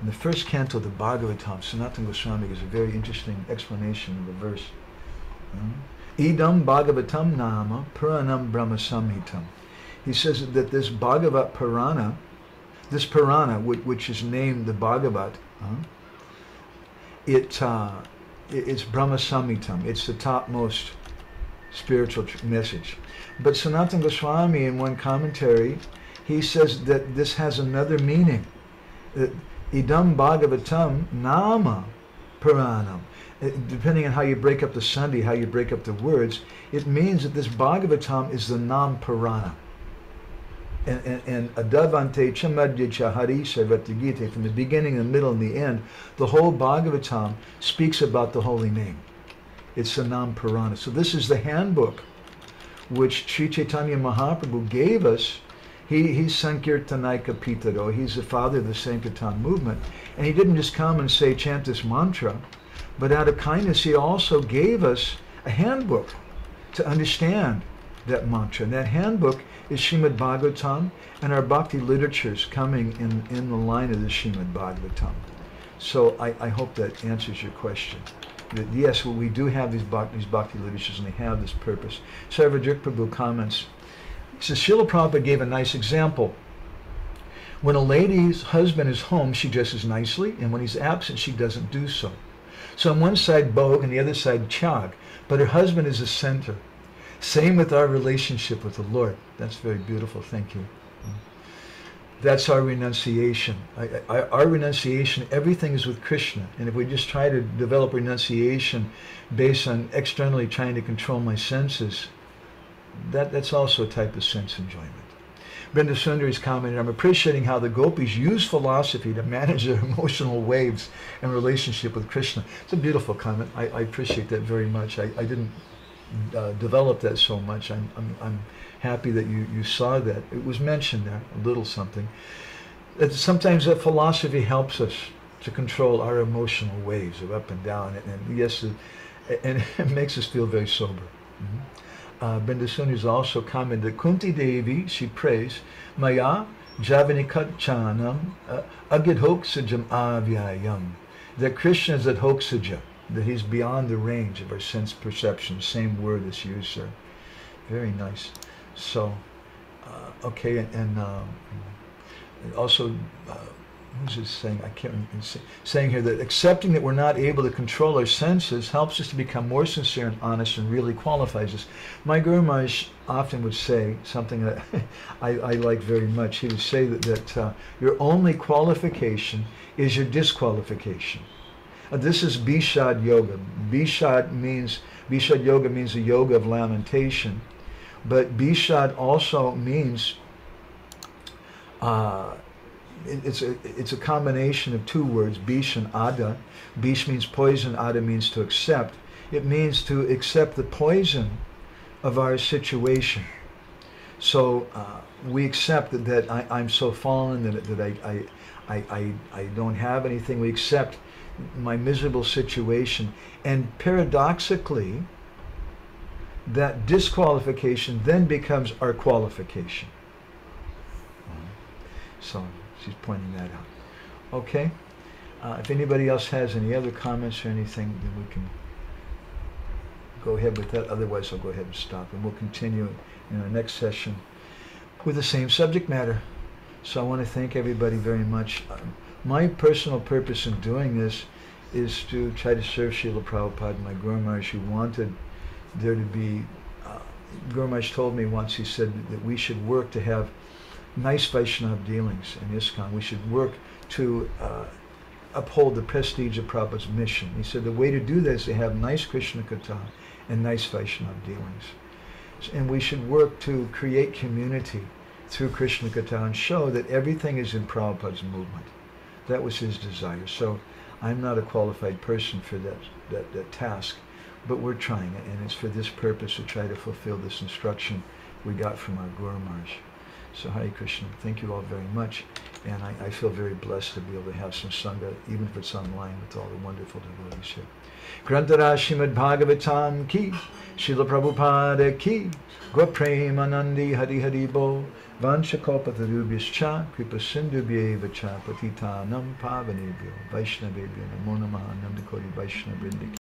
In the first canto of the Bhagavatam, Sanatana Goswami gives a very interesting explanation of the verse. Idam Bhagavatam Nama Puranam Brahma Samhitam. He says that this Bhagavat Purana, this Purana, which is named the Bhagavat, it's Brahma Samhitam. It's the topmost spiritual message. But Sanatana Goswami, in one commentary, he says that this has another meaning. Idam Bhagavatam Nama Puranam. Depending on how you break up the sandhi, how you break up the words, it means that this Bhagavatam is the Nam Purana. And Adavante Chamadya Chahari Sarvati Gita, from the beginning, the middle, and the end, the whole Bhagavatam speaks about the holy name. It's a Nam Purana. So this is the handbook which Sri Chaitanya Mahaprabhu gave us. He's Sankirtanaika Pitaro. He's the father of the Sankirtan movement. And he didn't just come and say, chant this mantra, but out of kindness, he also gave us a handbook to understand that mantra. And that handbook is Srimad Bhagavatam, and our bhakti literatures coming in the line of the Srimad Bhagavatam. So I hope that answers your question. That yes, well, we do have these bhakti literatures, and they have this purpose. Sarvajit Prabhu comments, he says, Srila Prabhupada gave a nice example. When a lady's husband is home, she dresses nicely, and when he's absent, she doesn't do so. So on one side, Bhog, and the other side, Chag, but her husband is the center. Same with our relationship with the Lord. That's very beautiful. Thank you. That's our renunciation. Our renunciation, everything is with Krishna. And if we just try to develop renunciation based on externally trying to control my senses, that's also a type of sense enjoyment. Brenda Sundari's commented, I'm appreciating how the Gopis use philosophy to manage their emotional waves and relationship with Krishna. It's a beautiful comment. I appreciate that very much. I didn't develop that so much. I'm happy that you saw that. It was mentioned there, a little something. That sometimes that philosophy helps us to control our emotional waves of up and down, and yes, and it makes us feel very sober. Brenda Sundari's also commented, Kunti Devi, she prays, Maya Javanikat Chanam Agidhoksajam Avyayam. That Krishna is at Hoksaja, that he's beyond the range of our sense perception. Same word that's used there. Very nice. So, okay, and also, who's it saying? I can't remember. Saying here that accepting that we're not able to control our senses helps us to become more sincere and honest, and really qualifies us. My Guru Maharaj often would say something that I like very much. He would say that your only qualification is your disqualification. This is Bishad Yoga. Bishad Yoga means the yoga of lamentation, but Bishad also means it's a combination of two words, Bish and Ada. Bish means poison, Ada means to accept. It means to accept the poison of our situation. So we accept that I'm so fallen, that I don't have anything. We accept my miserable situation, and paradoxically that disqualification then becomes our qualification. So she's pointing that out. Okay, if anybody else has any other comments or anything, then we can go ahead with that. Otherwise I'll go ahead and stop, and we'll continue in our next session with the same subject matter. So I want to thank everybody very much. My personal purpose in doing this is to try to serve Srila Prabhupada, my Guru Maharaj, who wanted there to be, Guru Maharaj told me once, he said that we should work to have nice Vaishnava dealings in ISKCON. We should work to uphold the prestige of Prabhupada's mission. He said the way to do that is to have nice Krishna Katha and nice Vaishnava dealings. And we should work to create community through Krishna Katha and show that everything is in Prabhupada's movement. That was his desire. So I'm not a qualified person for that task, but we're trying it, and it's for this purpose to try to fulfill this instruction we got from our Guru Maharaj. So Hare Krishna, thank you all very much, and I feel very blessed to be able to have some Sangha, even if it's online, with all the wonderful devotees here. Grantara Srimad Bhagavatam ki, Srila Prabhupada ki, Gopremanandi Hari Hari Bo, Vanchakalpatarubhyascha, Kripa Sindhubhyeva cha, Patitanam Pavanebhyo, Vaishnavebhyo, Namo Namaha, Namdakoti Vaishnava Vrinda.